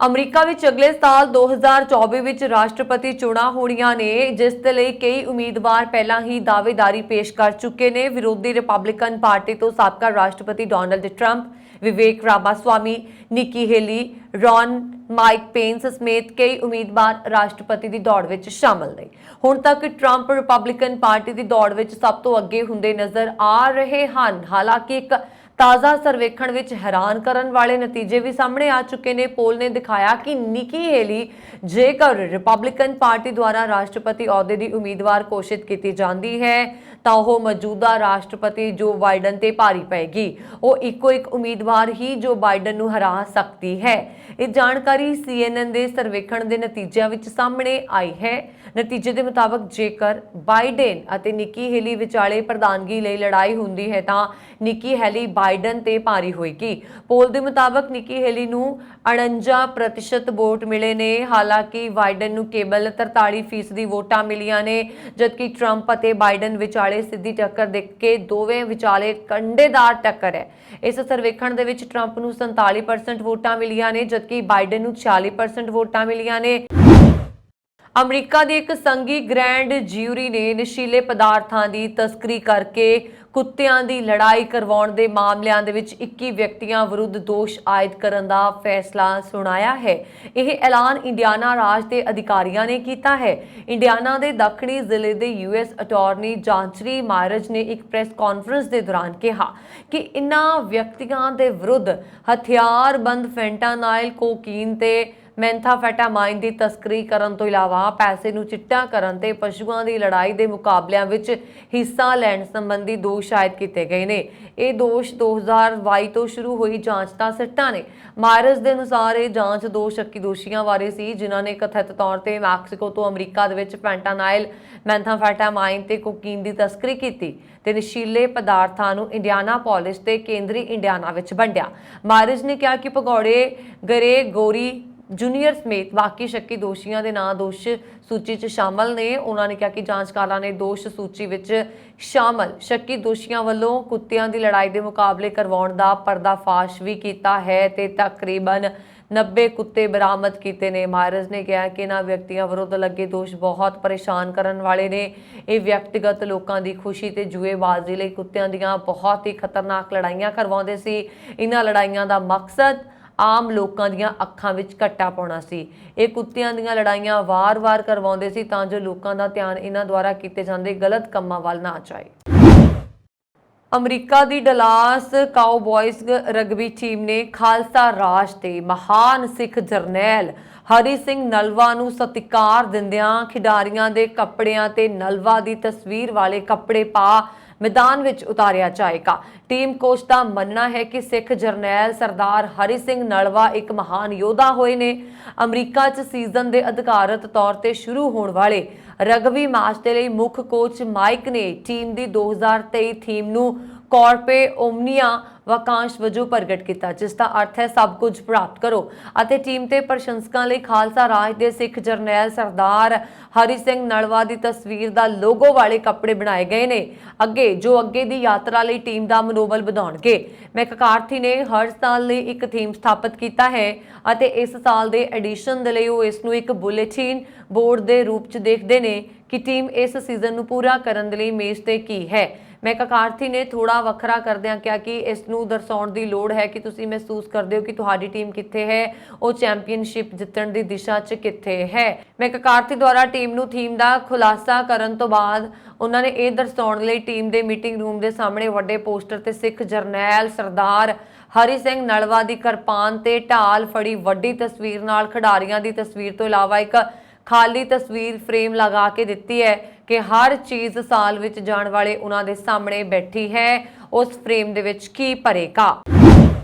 ਅਮਰੀਕਾ ਵਿੱਚ ਅਗਲੇ ਸਾਲ 2024 ਵਿੱਚ ਰਾਸ਼ਟਰਪਤੀ ਚੋਣਾਂ ਹੋਣੀਆਂ ਨੇ, ਜਿਸ ਦੇ ਲਈ ਕਈ ਉਮੀਦਵਾਰ ਪਹਿਲਾਂ ਹੀ ਦਾਅਵੇਦਾਰੀ ਪੇਸ਼ ਕਰ ਚੁੱਕੇ ਨੇ। ਵਿਰੋਧੀ ਰਿਪਬਲਿਕਨ ਪਾਰਟੀ ਤੋਂ ਸਾਬਕਾ ਰਾਸ਼ਟਰਪਤੀ ਡੋਨਾਲਡ ਟਰੰਪ, ਵਿਵੇਕ ਰਾਮਾਸਵਾਮੀ, ਨਿੱਕੀ ਹੇਲੀ, ਰੌਨ ਮਾਈਕ ਪੇਂਸ ਸਮੇਤ ਕਈ ਉਮੀਦਵਾਰ ਰਾਸ਼ਟਰਪਤੀ ਦੀ ਦੌੜ ਵਿੱਚ ਸ਼ਾਮਲ ਨੇ। ਹੁਣ ਤੱਕ ਟਰੰਪ ਰਿਪਬਲਿਕਨ ਪਾਰਟੀ ਦੀ ਦੌੜ ਵਿੱਚ ਸਭ ਤੋਂ ਅੱਗੇ ਹੁੰਦੇ ਨਜ਼ਰ ਆ ਰਹੇ ਹਨ। ਹਾਲਾਂਕਿ ਇੱਕ ਤਾਜ਼ਾ ਸਰਵੇਖਣ ਵਿੱਚ ਹੈਰਾਨ ਕਰਨ ਵਾਲੇ ਨਤੀਜੇ ਵੀ ਸਾਹਮਣੇ ਆ ਚੁੱਕੇ ਨੇ। ਪੋਲ ਨੇ ਦਿਖਾਇਆ ਕਿ ਨਿੱਕੀ ਹੇਲੀ ਜੇਕਰ ਰਿਪਬਲਿਕਨ ਪਾਰਟੀ ਦੁਆਰਾ ਰਾਸ਼ਟਰਪਤੀ ਅਹੁਦੇ ਦੀ ਉਮੀਦਵਾਰ ਘੋਸ਼ਿਤ ਕੀਤੀ ਜਾਂਦੀ ਹੈ ਤਾਂ ਉਹ ਮੌਜੂਦਾ ਰਾਸ਼ਟਰਪਤੀ ਜੋ ਬਾਈਡਨ ਤੇ ਭਾਰੀ ਪਏਗੀ। ਉਹ ਇੱਕੋ ਇੱਕ ਉਮੀਦਵਾਰ ਹੀ ਜੋ ਬਾਈਡਨ ਨੂੰ ਹਰਾ ਸਕਦੀ ਹੈ। ਇਹ ਜਾਣਕਾਰੀ CNN ਦੇ ਸਰਵੇਖਣ ਦੇ ਨਤੀਜਿਆਂ ਵਿੱਚ ਸਾਹਮਣੇ ਆਈ ਹੈ। ਨਤੀਜੇ ਦੇ ਮੁਤਾਬਕ ਜੇਕਰ ਬਾਈਡਨ ਅਤੇ ਨਿੱਕੀ ਹੇਲੀ ਵਿਚਾਲੇ ਪ੍ਰਧਾਨਗੀ ਲਈ ਲੜਾਈ ਹੁੰਦੀ ਹੈ ਤਾਂ ਨਿੱਕੀ ਹੇਲੀ ਬਾਈਡਨ ਤੇ ਭਾਰੀ ਹੋਏਗੀ। ਪੋਲ ਦੇ ਮੁਤਾਬਕ ਨਿੱਕੀ ਹੇਲੀ ਨੂੰ 49% ਵੋਟ ਮਿਲੇ ਨੇ। ਹਾਲਾਂਕਿ ਬਾਈਡਨ ਨੂੰ ਕੇਵਲ 43% ਵੋਟਾਂ ਮਿਲੀਆਂ ਨੇ, ਜਦਕਿ ਟਰੰਪ ਅਤੇ ਬਾਈਡਨ ਵਿਚਾਲੇ ਸਿੱਧੀ ਟੱਕਰ ਦੇਖ ਕੇ ਦੋਵੇਂ ਵਿਚਾਲੇ ਕੰਡੇਦਾਰ ਟੱਕਰ ਹੈ। ਇਸ ਸਰਵੇਖਣ ਦੇ ਵਿੱਚ ਟਰੰਪ ਨੂੰ 47% ਵੋਟਾਂ ਮਿਲੀਆਂ ਨੇ, ਜਦਕਿ ਬਾਈਡਨ ਨੂੰ 46% ਵੋਟਾਂ ਮਿਲੀਆਂ ਨੇ। ਅਮਰੀਕਾ ਦੀ ਇੱਕ ਸੰਘੀ ਗ੍ਰੈਂਡ ਜਿਊਰੀ ਨੇ ਨਸ਼ੀਲੇ ਪਦਾਰਥਾਂ ਦੀ ਤਸਕਰੀ ਕਰਕੇ ਕੁੱਤਿਆਂ ਦੀ ਲੜਾਈ ਕਰਵਾਉਣ ਦੇ ਮਾਮਲਿਆਂ ਦੇ ਵਿੱਚ 21 ਵਿਅਕਤੀਆਂ ਵਿਰੁੱਧ ਦੋਸ਼ ਆਇਦ ਕਰਨ ਦਾ ਫੈਸਲਾ ਸੁਣਾਇਆ ਹੈ। ਇਹ ਐਲਾਨ ਇੰਡੀਆਨਾ ਰਾਜ ਦੇ ਅਧਿਕਾਰੀਆਂ ਨੇ ਕੀਤਾ ਹੈ। ਇੰਡੀਆਨਾ ਦੇ ਦੱਖਣੀ ਜ਼ਿਲ੍ਹੇ ਦੇ US ਅਟਾਰਨੀ ਜਾਂਚਰੀ ਮਾਇਰਜ ਨੇ ਇੱਕ ਪ੍ਰੈਸ ਕਾਨਫਰੰਸ ਦੇ ਦੌਰਾਨ ਕਿਹਾ ਕਿ ਇਨ੍ਹਾਂ ਵਿਅਕਤੀਆਂ ਦੇ ਵਿਰੁੱਧ ਹਥਿਆਰਬੰਦ ਫੈਂਟਾਨਾਈਲ, ਕੋਕੀਨ ਤੇ ਮੈਂਥਾਫੈਟਾਮਾਈਨ ਦੀ ਤਸਕਰੀ ਕਰਨ ਤੋਂ ਇਲਾਵਾ ਪੈਸੇ ਨੂੰ ਚਿੱਟਾ ਕਰਨ ਤੇ ਪਸ਼ੂਆਂ ਦੀ ਲੜਾਈ ਦੇ ਮੁਕਾਬਲਿਆਂ ਵਿੱਚ ਹਿੱਸਾ ਲੈਣ ਸੰਬੰਧੀ ਦੋਸ਼ ਆਇਦ ਕੀਤੇ ਗਏ ਨੇ। ਇਹ ਦੋਸ਼ 2022 ਤੋਂ ਸ਼ੁਰੂ ਹੋਈ ਜਾਂਚ ਦਾ ਸਿੱਟਾ ਨੇ। ਮਾਇਰਸ ਦੇ ਅਨੁਸਾਰ ਇਹ ਜਾਂਚ ਦੋ ਸ਼ੱਕੀ ਦੋਸ਼ੀਆਂ ਬਾਰੇ ਸੀ ਜਿਨ੍ਹਾਂ ਨੇ ਕਥਿਤ ਤੌਰ ਤੇ ਮੈਕਸੀਕੋ ਤੋਂ ਅਮਰੀਕਾ ਦੇ ਵਿੱਚ ਫੈਂਟਾਨਾਈਲ, ਮੈਂਥਾਫੈਟਾਮਾਈਨ ਤੇ ਕੋਕੀਨ ਦੀ ਤਸਕਰੀ ਕੀਤੀ ਤੇ ਨਸ਼ੀਲੇ ਪਦਾਰਥਾਂ ਨੂੰ ਇੰਡੀਆਨਾਪੋਲਿਸ ਤੇ ਕੇਂਦਰੀ ਇੰਡੀਆਨਾ ਵਿੱਚ ਵੰਡਿਆ। ਮਾਇਰਸ ਨੇ ਕਿਹਾ ਕਿ ਭਗੌੜੇ ਗਰੇਗੋਰੀ ਜੂਨੀਅਰ ਸਮੇਤ ਬਾਕੀ ਸ਼ੱਕੀ ਦੋਸ਼ੀਆਂ ਦੇ ਨਾਂ ਦੋਸ਼ ਸੂਚੀ 'ਚ ਸ਼ਾਮਲ ਨੇ। ਉਹਨਾਂ ਨੇ ਕਿਹਾ ਕਿ ਜਾਂਚਕਾਰਾਂ ਨੇ ਦੋਸ਼ ਸੂਚੀ ਵਿੱਚ ਸ਼ਾਮਲ ਸ਼ੱਕੀ ਦੋਸ਼ੀਆਂ ਵੱਲੋਂ ਕੁੱਤਿਆਂ ਦੀ ਲੜਾਈ ਦੇ ਮੁਕਾਬਲੇ ਕਰਵਾਉਣ ਦਾ ਪਰਦਾਫਾਸ਼ ਵੀ ਕੀਤਾ ਹੈ ਤੇ ਤਕਰੀਬਨ 90 ਕੁੱਤੇ ਬਰਾਮਦ ਕੀਤੇ ਨੇ। ਮਾਇਰਸ ਨੇ ਕਿਹਾ ਕਿ ਇਹਨਾਂ ਵਿਅਕਤੀਆਂ ਵਿਰੁੱਧ ਲੱਗੇ ਦੋਸ਼ ਬਹੁਤ ਪਰੇਸ਼ਾਨ ਕਰਨ ਵਾਲੇ ਨੇ। ਇਹ ਵਿਅਕਤੀਗਤ ਲੋਕਾਂ ਦੀ ਖੁਸ਼ੀ ਤੇ ਜੂਏਬਾਜ਼ੀ ਲਈ ਕੁੱਤਿਆਂ ਦੀਆਂ ਬਹੁਤ ਹੀ ਖਤਰਨਾਕ ਲੜਾਈਆਂ ਕਰਵਾਉਂਦੇ ਸੀ। ਇਹਨਾਂ ਲੜਾਈਆਂ ਦਾ ਮਕਸਦ ਆਮ ਲੋਕਾਂ ਦੀਆਂ ਅੱਖਾਂ ਵਿੱਚ ਘੱਟਾ ਪਾਉਣਾ ਸੀ। ਇਹ ਕੁੱਤਿਆਂ ਦੀਆਂ ਲੜਾਈਆਂ ਵਾਰ-ਵਾਰ ਕਰਵਾਉਂਦੇ ਸੀ ਤਾਂ ਜੋ ਲੋਕਾਂ ਦਾ ਧਿਆਨ ਇਹਨਾਂ ਦੁਆਰਾ ਕੀਤੇ ਜਾਂਦੇ ਗਲਤ ਕੰਮਾਂ ਵੱਲ ਨਾ ਜਾਏ। ਅਮਰੀਕਾ ਦੀ ਡਲਾਸ ਕਾਊਬॉयਜ਼ ਰਗਬੀ ਟੀਮ ਨੇ ਖਾਲਸਾ ਰਾਜ ਦੇ ਮਹਾਨ ਸਿੱਖ ਜਰਨੈਲ ਹਰੀ ਸਿੰਘ ਨਲਵਾ ਨੂੰ ਸਤਿਕਾਰ ਦਿੰਦਿਆਂ ਖਿਡਾਰੀਆਂ ਦੇ ਕੱਪੜਿਆਂ ਤੇ ਨਲਵਾ ਦੀ ਤਸਵੀਰ ਵਾਲੇ ਕੱਪੜੇ ਪਾ ਮੈਦਾਨ ਵਿੱਚ ਉਤਾਰਿਆ ਜਾਏਗਾ। ਟੀਮ ਕੋਚ ਦਾ ਮੰਨਣਾ ਹੈ ਕਿ ਸਿੱਖ ਜਰਨੈਲ ਸਰਦਾਰ ਹਰੀ ਸਿੰਘ ਨਲਵਾ ਇੱਕ ਮਹਾਨ ਯੋਧਾ ਹੋਏ ਨੇ। ਅਮਰੀਕਾ 'ਚ ਸੀਜ਼ਨ ਦੇ ਅਧਿਕਾਰਤ ਤੌਰ ਤੇ ਸ਼ੁਰੂ ਹੋਣ ਵਾਲੇ ਰਗਬੀ ਮੈਚ ਦੇ ਲਈ ਮੁੱਖ ਕੋਚ ਮਾਈਕ ਨੇ ਟੀਮ ਦੀ 2023 ਥੀਮ ਨੂੰ ਕਾਰਪੇ ਓਮਨੀਆ ਵਾਕਾਂਸ਼ ਵਜੋਂ ਪ੍ਰਗਟ ਕੀਤਾ, ਜਿਸ ਦਾ ਅਰਥ ਹੈ ਸਭ ਕੁਝ ਪ੍ਰਾਪਤ ਕਰੋ ਅਤੇ ਟੀਮ ਤੇ ਪ੍ਰਸ਼ੰਸਕਾਂ ਲਈ ਖਾਲਸਾ ਰਾਜ ਦੇ ਸਿੱਖ ਜਰਨੈਲ ਸਰਦਾਰ ਹਰੀ ਸਿੰਘ ਨਲਵਾ ਦੀ ਤਸਵੀਰ ਦਾ ਲੋਗੋ ਵਾਲੇ ਕੱਪੜੇ ਬਣਾਏ ਗਏ ਨੇ ਅੱਗੇ ਦੀ ਯਾਤਰਾ ਲਈ ਟੀਮ ਦਾ ਮਨੋਬਲ ਵਧਾਉਣਗੇ। ਮੈਕਕਾਰਥੀ ਨੇ ਹਰ ਸਾਲ ਲਈ ਇੱਕ ਥੀਮ ਸਥਾਪਿਤ ਕੀਤਾ ਹੈ ਅਤੇ ਇਸ ਸਾਲ ਦੇ ਐਡੀਸ਼ਨ ਦੇ ਲਈ ਉਹ ਇਸ ਨੂੰ ਇੱਕ ਬੁਲੇਟਿਨ ਬੋਰਡ ਦੇ ਰੂਪ 'ਚ ਦੇਖਦੇ ਨੇ ਕਿ ਟੀਮ ਇਸ ਸੀਜ਼ਨ ਨੂੰ ਪੂਰਾ ਕਰਨ ਦੇ ਲਈ ਮੇਜ਼ ਤੇ ਕੀ ਹੈ। ਮੈਕਕਾਰਥੀ ਨੇ ਥੋੜਾ ਵੱਖਰਾ ਕਰਦਿਆਂ ਕਿਹਾ ਕਿ ਇਸ ਨੂੰ ਦਰਸਾਉਣ ਦੀ ਲੋੜ ਹੈ ਕਿ ਤੁਸੀਂ ਮਹਿਸੂਸ ਕਰਦੇ ਹੋ ਕਿ ਤੁਹਾਡੀ ਟੀਮ ਕਿੱਥੇ ਹੈ, ਉਹ ਚੈਂਪੀਅਨਸ਼ਿਪ ਜਿੱਤਣ ਦੀ ਦਿਸ਼ਾ 'ਚ ਕਿੱਥੇ ਹੈ। ਮੈਕਕਾਰਥੀ ਦੁਆਰਾ ਟੀਮ ਨੂੰ ਥੀਮ ਦਾ ਖੁਲਾਸਾ ਕਰਨ ਤੋਂ ਬਾਅਦ ਉਹਨਾਂ ਨੇ ਇਹ ਦਰਸਾਉਣ ਲਈ ਟੀਮ ਦੇ ਮੀਟਿੰਗ ਰੂਮ ਦੇ ਸਾਹਮਣੇ ਵੱਡੇ ਪੋਸਟਰ ਤੇ ਸਿੱਖ ਜਰਨੈਲ ਸਰਦਾਰ ਹਰੀ ਸਿੰਘ ਨਲਵਾ ਦੀ ਕਿਰਪਾਨ ਤੇ ਢਾਲ ਫੜੀ ਵੱਡੀ ਤਸਵੀਰ ਨਾਲ ਖਿਡਾਰੀਆਂ ਦੀ ਤਸਵੀਰ ਤੋਂ ਇਲਾਵਾ ਇੱਕ ਖਾਲੀ ਤਸਵੀਰ ਫਰੇਮ ਲਗਾ ਕੇ ਦਿੱਤੀ ਹੈ ਕਿ ਹਰ ਚੀਜ਼ ਸਾਲ ਵਿੱਚ ਜਾਣ ਵਾਲੇ ਉਹਨਾਂ ਦੇ ਸਾਹਮਣੇ ਬੈਠੀ ਹੈ। ਉਸ ਫਰੇਮ ਦੇ ਵਿੱਚ ਕੀ ਭਰੇਗਾ।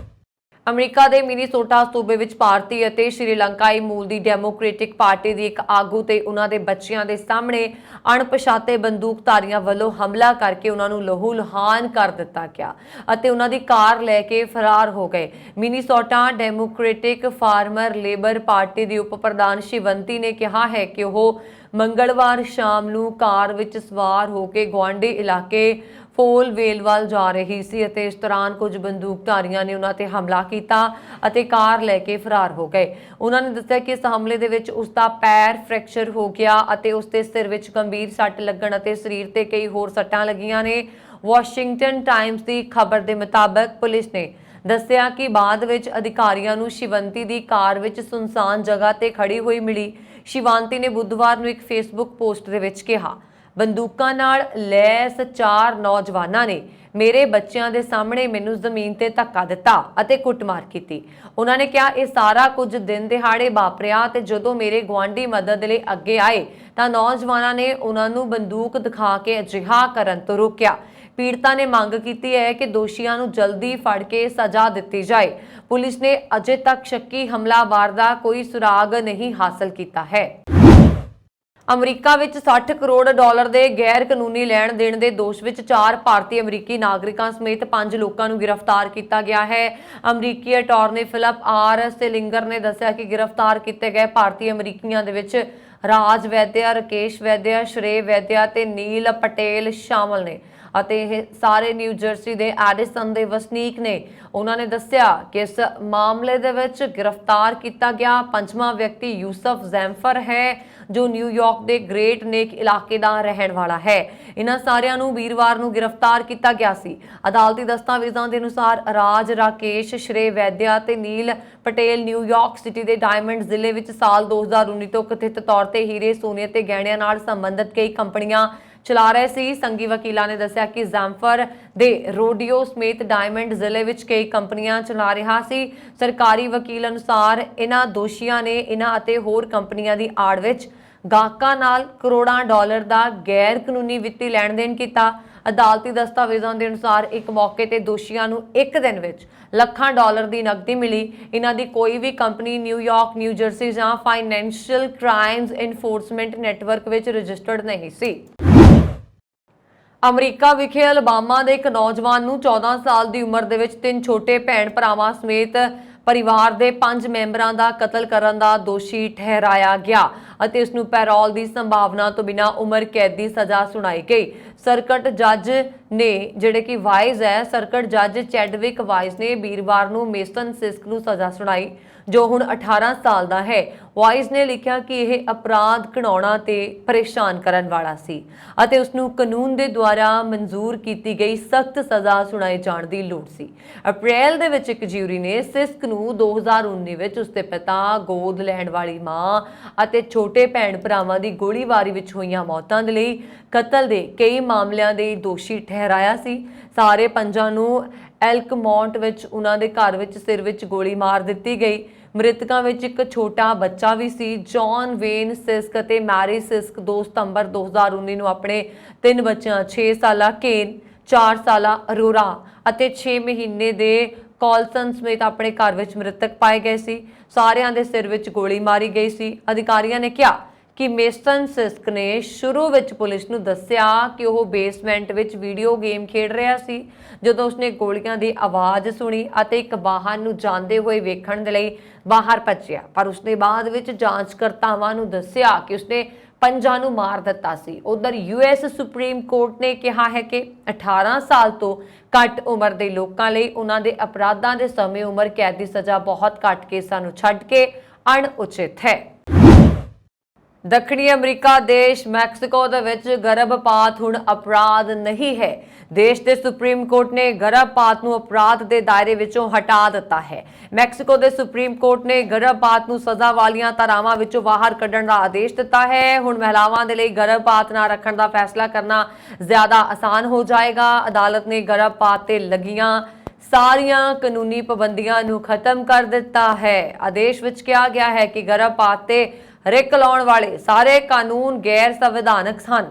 ਅਮਰੀਕਾ ਦੇ ਮਿਨੀਸੋਟਾ ਸੂਬੇ ਵਿੱਚ ਭਾਰਤੀ ਅਤੇ ਸ਼੍ਰੀਲੰਕਾਈ ਮੂਲ ਦੀ ਡੈਮੋਕ੍ਰੈਟਿਕ ਪਾਰਟੀ ਦੀ ਇੱਕ ਆਗੂ ਤੇ ਉਹਨਾਂ ਦੇ ਬੱਚਿਆਂ ਦੇ ਸਾਹਮਣੇ ਅਣਪਛਾਤੇ ਬੰਦੂਕਧਾਰੀਆਂ ਵੱਲੋਂ ਹਮਲਾ ਕਰਕੇ ਉਹਨਾਂ ਨੂੰ ਲਹੂ ਲੁਹਾਨ ਕਰ ਦਿੱਤਾ ਗਿਆ ਅਤੇ ਉਹਨਾਂ ਦੀ ਕਾਰ ਲੈ ਕੇ ਫਰਾਰ ਹੋ ਗਏ। Minnesota democratic farmer labour party ਦੀ ਉਪ ਪ੍ਰਧਾਨ ਸ਼ਿਵੰਤੀ ਨੇ ਕਿਹਾ ਹੈ ਕਿ ਉਹ ਮੰਗਲਵਾਰ ਸ਼ਾਮ ਨੂੰ ਕਾਰ ਵਿੱਚ ਸਵਾਰ ਹੋ ਕੇ ਗੁਆਂਢੀ ਇਲਾਕੇ ਫੋਲ ਵੇਲਵਾਲ ਜਾ ਰਹੀ ਸੀ ਅਤੇ ਇਸ ਦੌਰਾਨ ਕੁਝ ਬੰਦੂਕਧਾਰੀਆਂ ਨੇ ਉਹਨਾਂ ਤੇ ਹਮਲਾ ਕੀਤਾ ਅਤੇ ਕਾਰ ਲੈ ਕੇ ਫਰਾਰ ਹੋ ਗਏ। ਉਹਨਾਂ ਨੇ ਦੱਸਿਆ ਕਿ ਇਸ ਹਮਲੇ ਦੇ ਵਿੱਚ ਉਸ ਦਾ ਪੈਰ ਫ੍ਰੈਕਚਰ ਹੋ ਗਿਆ ਅਤੇ ਉਸ ਦੇ ਸਿਰ ਵਿੱਚ ਗੰਭੀਰ ਸੱਟ ਲੱਗਣ ਅਤੇ ਸਰੀਰ ਤੇ ਕਈ ਹੋਰ ਸੱਟਾਂ ਲੱਗੀਆਂ ਨੇ। ਵਾਸ਼ਿੰਗਟਨ ਟਾਈਮਜ਼ ਦੀ ਖਬਰ ਦੇ ਮੁਤਾਬਕ ਪੁਲਿਸ ਨੇ ਦੱਸਿਆ ਕਿ ਬਾਅਦ ਵਿੱਚ ਅਧਿਕਾਰੀਆਂ ਨੂੰ ਸ਼ਿਵੰਤੀ ਦੀ ਕਾਰ ਵਿੱਚ ਸੁਨਸਾਨ ਜਗ੍ਹਾ ਤੇ ਖੜੀ ਹੋਈ ਮਿਲੀ। ਸ਼ਿਵਾਂਤੀ ਨੇ ਬੁੱਧਵਾਰ ਨੂੰ ਇੱਕ ਫੇਸਬੁੱਕ ਪੋਸਟ ਦੇ ਵਿੱਚ ਕਿਹਾ, ਬੰਦੂਕਾਂ ਨਾਲ ਲੈਸ 4 ਨੌਜਵਾਨਾਂ ਨੇ ਮੇਰੇ ਬੱਚਿਆਂ ਦੇ ਸਾਹਮਣੇ ਮੈਨੂੰ ਜ਼ਮੀਨ ਤੇ ਧੱਕਾ ਦਿੱਤਾ ਅਤੇ ਕੁੱਟਮਾਰ ਕੀਤੀ। ਉਹਨਾਂ ਨੇ ਕਿਹਾ ਇਹ ਸਾਰਾ ਕੁਝ ਦਿਨ ਦਿਹਾੜੇ ਵਾਪਰਿਆ ਤੇ ਜਦੋਂ ਮੇਰੇ ਗੁਆਂਢੀ ਮਦਦ ਲਈ ਅੱਗੇ ਆਏ ਤਾਂ ਨੌਜਵਾਨਾਂ ਨੇ ਉਹਨਾਂ ਨੂੰ ਬੰਦੂਕ ਦਿਖਾ ਕੇ ਅਜਿਹਾ ਕਰਨ ਤੋਂ ਰੋਕਿਆ। ਪੀੜਤਾ ਨੇ ਮੰਗ ਕੀਤੀ ਹੈ ਕਿ ਦੋਸ਼ੀਆਂ ਨੂੰ ਜਲਦੀ ਫੜ ਕੇ ਸਜ਼ਾ ਦਿੱਤੀ ਜਾਏ। ਪੁਲਿਸ ਨੇ ਅਜੇ ਤੱਕ ਸ਼ੱਕੀ ਹਮਲਾਵਰ ਦਾ ਕੋਈ ਸੁਰਾਗ ਨਹੀਂ ਹਾਸਲ ਕੀਤਾ ਹੈ। ਅਮਰੀਕਾ ਵਿੱਚ 60 ਕਰੋੜ ਡਾਲਰ ਦੇ ਗੈਰ ਕਾਨੂੰਨੀ ਲੈਣ ਦੇਣ ਦੇ ਦੋਸ਼ ਵਿੱਚ 4 ਭਾਰਤੀ ਅਮਰੀਕੀ ਨਾਗਰਿਕਾਂ ਸਮੇਤ 5 ਲੋਕਾਂ ਨੂੰ ਗ੍ਰਿਫਤਾਰ ਕੀਤਾ ਗਿਆ ਹੈ। ਅਮਰੀਕੀ ਅਟਾਰਨੀ ਫਿਲਿਪ ਆਰ ਸਟਿਲਿੰਗਰ ਨੇ ਦੱਸਿਆ ਕਿ ਗ੍ਰਿਫਤਾਰ ਕੀਤੇ ਗਏ ਭਾਰਤੀ ਅਮਰੀਕੀਆਂ ਦੇ ਵਿੱਚ ਰਾਜ ਵੈਦਿਆ, ਰਕੇਸ਼ ਵੈਦਿਆ, ਸ਼੍ਰੇ ਵੈਦਿਆ ਤੇ ਨੀਲ ਪਟੇਲ ਸ਼ਾਮਲ ਨੇ ਅਤੇ ਇਹ ਸਾਰੇ ਨਿਊ ਜਰਸੀ ਦੇ ਐਡੀਸਨ ਦੇ ਵਸਨੀਕ ਨੇ। ਉਹਨਾਂ ਨੇ ਦੱਸਿਆ ਕਿ ਇਸ ਮਾਮਲੇ ਦੇ ਵਿੱਚ ਗ੍ਰਿਫਤਾਰ ਕੀਤਾ ਗਿਆ ਪੰਜਵਾਂ ਵਿਅਕਤੀ ਯੂਸਫ ਜ਼ੈਮਫਰ ਹੈ ਜੋ ਨਿਊਯਾਰਕ ਦੇ ਗ੍ਰੇਟ ਨੇਕ ਇਲਾਕੇ ਦਾ ਰਹਿਣ ਵਾਲਾ ਹੈ। ਇਹਨਾਂ ਸਾਰਿਆਂ ਨੂੰ ਵੀਰਵਾਰ ਨੂੰ ਗ੍ਰਿਫਤਾਰ ਕੀਤਾ ਗਿਆ ਸੀ। ਅਦਾਲਤੀ ਦਸਤਾਵੇਜ਼ਾਂ ਦੇ ਅਨੁਸਾਰ ਰਾਜ, ਰਾਕੇਸ਼, ਸ਼੍ਰੇ ਵੈਦਿਆ ਤੇ ਨੀਲ ਪਟੇਲ ਨਿਊਯਾਰਕ ਸਿਟੀ ਦੇ ਡਾਇਮੰਡ ਜ਼ਿਲ੍ਹੇ ਵਿੱਚ ਸਾਲ 2019 ਤੋਂ ਕਥਿਤ ਤੌਰ ਤੇ ਹੀਰੇ, ਸੋਨੇ ਤੇ ਗਹਿਣਿਆਂ ਨਾਲ ਸੰਬੰਧਿਤ ਕਈ ਕੰਪਨੀਆਂ ਚਲਾ ਰਹੇ ਸੀ। ਸੰਘੀ ਵਕੀਲਾਂ ਨੇ ਦੱਸਿਆ ਕਿ ਜ਼ੈਮਫਰ ਦੇ ਰੋਡੀਓ ਸਮੇਤ ਡਾਇਮੰਡ ਜ਼ਿਲ੍ਹੇ ਵਿੱਚ ਕਈ ਕੰਪਨੀਆਂ ਚਲਾ ਰਿਹਾ ਸੀ। ਸਰਕਾਰੀ ਵਕੀਲ ਅਨੁਸਾਰ ਇਹਨਾਂ ਦੋਸ਼ੀਆਂ ਨੇ ਇਹਨਾਂ ਅਤੇ ਹੋਰ ਕੰਪਨੀਆਂ ਦੀ ਆੜ ਵਿੱਚ ਗਾਹਕਾਂ ਨਾਲ ਕਰੋੜਾਂ ਡਾਲਰ ਦਾ ਗੈਰ ਕਾਨੂੰਨੀ ਵਿੱਤੀ ਲੈਣ ਦੇਣ ਕੀਤਾ। ਅਦਾਲਤੀ ਦਸਤਾਵੇਜ਼ਾਂ ਦੇ ਅਨੁਸਾਰ ਇੱਕ ਮੌਕੇ ਤੇ ਦੋਸ਼ੀਆਂ ਨੂੰ ਇੱਕ ਦਿਨ ਵਿੱਚ ਲੱਖਾਂ ਡਾਲਰ ਦੀ ਨਕਦੀ ਮਿਲੀ। ਇਹਨਾਂ ਦੀ ਕੋਈ ਵੀ ਕੰਪਨੀ ਨਿਊਯਾਰਕ, ਨਿਊ ਜਰਸੀ ਜਾਂ ਫਾਈਨੈਂਸ਼ੀਅਲ ਕ੍ਰਾਈਮਸ ਇਨਫੋਰਸਮੈਂਟ ਨੈਟਵਰਕ ਵਿੱਚ ਰਜਿਸਟਰਡ ਨਹੀਂ ਸੀ। ਅਮਰੀਕਾ ਵਿਖੇ ਅਲਬਾਮਾ ਦੇ ਇੱਕ ਨੌਜਵਾਨ ਨੂੰ 14 ਸਾਲ ਦੀ ਉਮਰ ਦੇ ਵਿੱਚ 3 ਛੋਟੇ ਭੈਣ ਭਰਾਵਾਂ ਸਮੇਤ ਪਰਿਵਾਰ ਦੇ 5 ਮੈਂਬਰਾਂ ਦਾ ਕਤਲ ਕਰਨ ਦਾ ਦੋਸ਼ੀ ਠਹਿਰਾਇਆ ਗਿਆ ਅਤੇ ਉਸ ਨੂੰ ਪੈਰੋਲ ਦੀ ਸੰਭਾਵਨਾ ਤੋਂ ਬਿਨਾਂ ਉਮਰ ਕੈਦ ਦੀ ਸਜ਼ਾ ਸੁਣਾਈ ਗਈ। ਸਰਕਟ ਜੱਜ ਨੇ ਜਿਹੜੇ ਕਿ ਵਾਈਜ਼ ਹੈ ਸਰਕਟ ਜੱਜ ਚੈਡਵਿਕ ਵਾਈਜ਼ ਨੇ ਵੀਰਵਾਰ ਨੂੰ ਮੇਸਨ ਸਿਸਕ ਨੂੰ ਸਜ਼ਾ ਸੁਣਾਈ ਜੋ ਹੁਣ 18 ਸਾਲ ਦਾ ਹੈ। ਵਾਈਜ਼ ਨੇ ਲਿਖਿਆ ਕਿ ਇਹ ਅਪਰਾਧ ਘਿਨਾਉਣਾ ਤੇ ਪਰੇਸ਼ਾਨ ਕਰਨ ਵਾਲਾ ਸੀ ਅਤੇ ਉਸ ਨੂੰ ਕਾਨੂੰਨ ਦੇ ਦੁਆਰਾ ਮਨਜ਼ੂਰ ਕੀਤੀ ਗਈ ਸਖਤ ਸਜ਼ਾ ਸੁਣਾਏ ਜਾਣ ਦੀ ਲੋੜ ਸੀ। ਅਪ੍ਰੈਲ ਦੇ ਵਿੱਚ ਇੱਕ ਜਿਊਰੀ ਨੇ ਸਿਸਕ ਨੂੰ 2019 ਵਿੱਚ ਉਸਦੇ ਪਿਤਾ, ਗੋਦ ਲੈਣ ਵਾਲੀ ਮਾਂ ਅਤੇ ਛੋਟੇ ਭੈਣ ਭਰਾਵਾਂ ਦੀ ਗੋਲੀਬਾਰੀ ਵਿੱਚ ਹੋਈਆਂ ਮੌਤਾਂ ਦੇ ਲਈ ਕਤਲ ਦੇ ਕਈ ਮਾਮਲਿਆਂ ਦੇ ਦੋਸ਼ੀ ਠਹਿਰਾਇਆ ਸੀ। ਸਾਰੇ ਪੰਜਾਂ ਨੂੰ ਐਲਕਮੌਂਟ ਵਿੱਚ ਉਹਨਾਂ ਦੇ ਘਰ ਵਿੱਚ ਸਿਰ ਵਿੱਚ ਗੋਲੀ ਮਾਰ ਦਿੱਤੀ ਗਈ। ਮ੍ਰਿਤਕਾਂ ਵਿੱਚ ਇੱਕ ਛੋਟਾ ਬੱਚਾ ਵੀ ਸੀ। ਜੌਨ ਵੇਨ ਸਿਸਕ ਅਤੇ ਮੈਰੀ ਸਿਸਕ 2 ਸਤੰਬਰ 2019 ਨੂੰ ਆਪਣੇ 3 ਬੱਚਿਆਂ 6 ਸਾਲਾ ਕੇਨ, 4 ਸਾਲਾ ਅਰੋਰਾ ਅਤੇ 6 ਮਹੀਨੇ ਦੇ ਕੌਲਸਨ ਸਮੇਤ ਆਪਣੇ ਘਰ ਵਿੱਚ ਮ੍ਰਿਤਕ ਪਾਏ ਗਏ ਸੀ। ਸਾਰਿਆਂ ਦੇ ਸਿਰ ਵਿੱਚ ਗੋਲੀ ਮਾਰੀ ਗਈ ਸੀ। ਅਧਿਕਾਰੀਆਂ ਨੇ ਕਿਹਾ ਕਿ ਮੇਸਨ ਸਿਸਕ ਨੇ ਸ਼ੁਰੂ ਵਿੱਚ ਪੁਲਿਸ ਨੂੰ ਦੱਸਿਆ ਕਿ ਉਹ ਬੇਸਮੈਂਟ ਵਿੱਚ ਵੀਡੀਓ ਗੇਮ ਖੇਡ ਰਿਹਾ ਸੀ ਜਦੋਂ ਉਸਨੇ ਗੋਲੀਆਂ ਦੀ ਆਵਾਜ਼ ਸੁਣੀ ਅਤੇ ਇੱਕ ਬਾਹਰ ਨੂੰ ਜਾਂਦੇ ਹੋਏ ਵੇਖਣ ਦੇ ਲਈ ਬਾਹਰ ਭੱਜਿਆ, ਪਰ ਉਸਨੇ ਬਾਅਦ ਵਿੱਚ ਜਾਂਚਕਰਤਾਵਾਂ ਨੂੰ ਦੱਸਿਆ ਕਿ ਉਸਨੇ 5 ਨੂੰ ਮਾਰ ਦਿੱਤਾ ਸੀ। ਉਧਰ US ਸੁਪਰੀਮ ਕੋਰਟ ਨੇ ਕਿਹਾ ਹੈ ਕਿ 18 ਸਾਲ ਤੋਂ ਘੱਟ ਉਮਰ ਦੇ ਲੋਕਾਂ ਲਈ ਉਹਨਾਂ ਦੇ ਅਪਰਾਧਾਂ ਦੇ ਸਮੇਂ ਉਮਰ ਕੈਦ ਦੀ ਸਜ਼ਾ ਬਹੁਤ ਘੱਟ ਕੇਸਾਂ ਨੂੰ ਛੱਡ ਕੇ ਅਣਉਚਿਤ ਹੈ। ਦੱਖਣੀ ਅਮਰੀਕਾ ਦੇਸ਼ ਮੈਕਸੀਕੋ ਦੇ ਵਿੱਚ ਗਰਭਪਾਤ ਹੁਣ ਅਪਰਾਧ ਨਹੀਂ ਹੈ। ਦੇਸ਼ ਦੇ ਸੁਪਰੀਮ ਕੋਰਟ ਨੇ ਗਰਭਪਾਤ ਨੂੰ ਅਪਰਾਧ ਦੇ ਦਾਇਰੇ ਵਿੱਚੋਂ ਹਟਾ ਦਿੱਤਾ ਹੈ। ਮੈਕਸੀਕੋ ਦੇ ਸੁਪਰੀਮ ਕੋਰਟ ਨੇ ਗਰਭਪਾਤ ਨੂੰ ਸਜ਼ਾ ਵਾਲੀਆਂ ਧਾਰਾਵਾਂ ਵਿੱਚੋਂ ਬਾਹਰ ਕੱਢਣ ਦਾ ਆਦੇਸ਼ ਦਿੱਤਾ ਹੈ। ਹੁਣ ਮਹਿਲਾਵਾਂ ਦੇ ਲਈ ਗਰਭਪਾਤ ਨਾ ਰੱਖਣ ਦਾ ਫੈਸਲਾ ਕਰਨਾ ਜ਼ਿਆਦਾ ਆਸਾਨ ਹੋ ਜਾਏਗਾ। ਅਦਾਲਤ ਨੇ ਗਰਭਪਾਤ ਤੇ ਲੱਗੀਆਂ ਸਾਰੀਆਂ ਕਾਨੂੰਨੀ ਪਾਬੰਦੀਆਂ ਨੂੰ ਖਤਮ ਕਰ ਦਿੱਤਾ ਹੈ। ਆਦੇਸ਼ ਵਿੱਚ ਕਿਹਾ ਗਿਆ ਹੈ ਕਿ ਗਰਭਪਾਤ ਤੇ ਰਿਕ ਲਾਉਣ ਵਾਲੇ ਸਾਰੇ ਕਾਨੂੰਨ ਗੈਰ ਸੰਵਿਧਾਨਕ ਹਨ।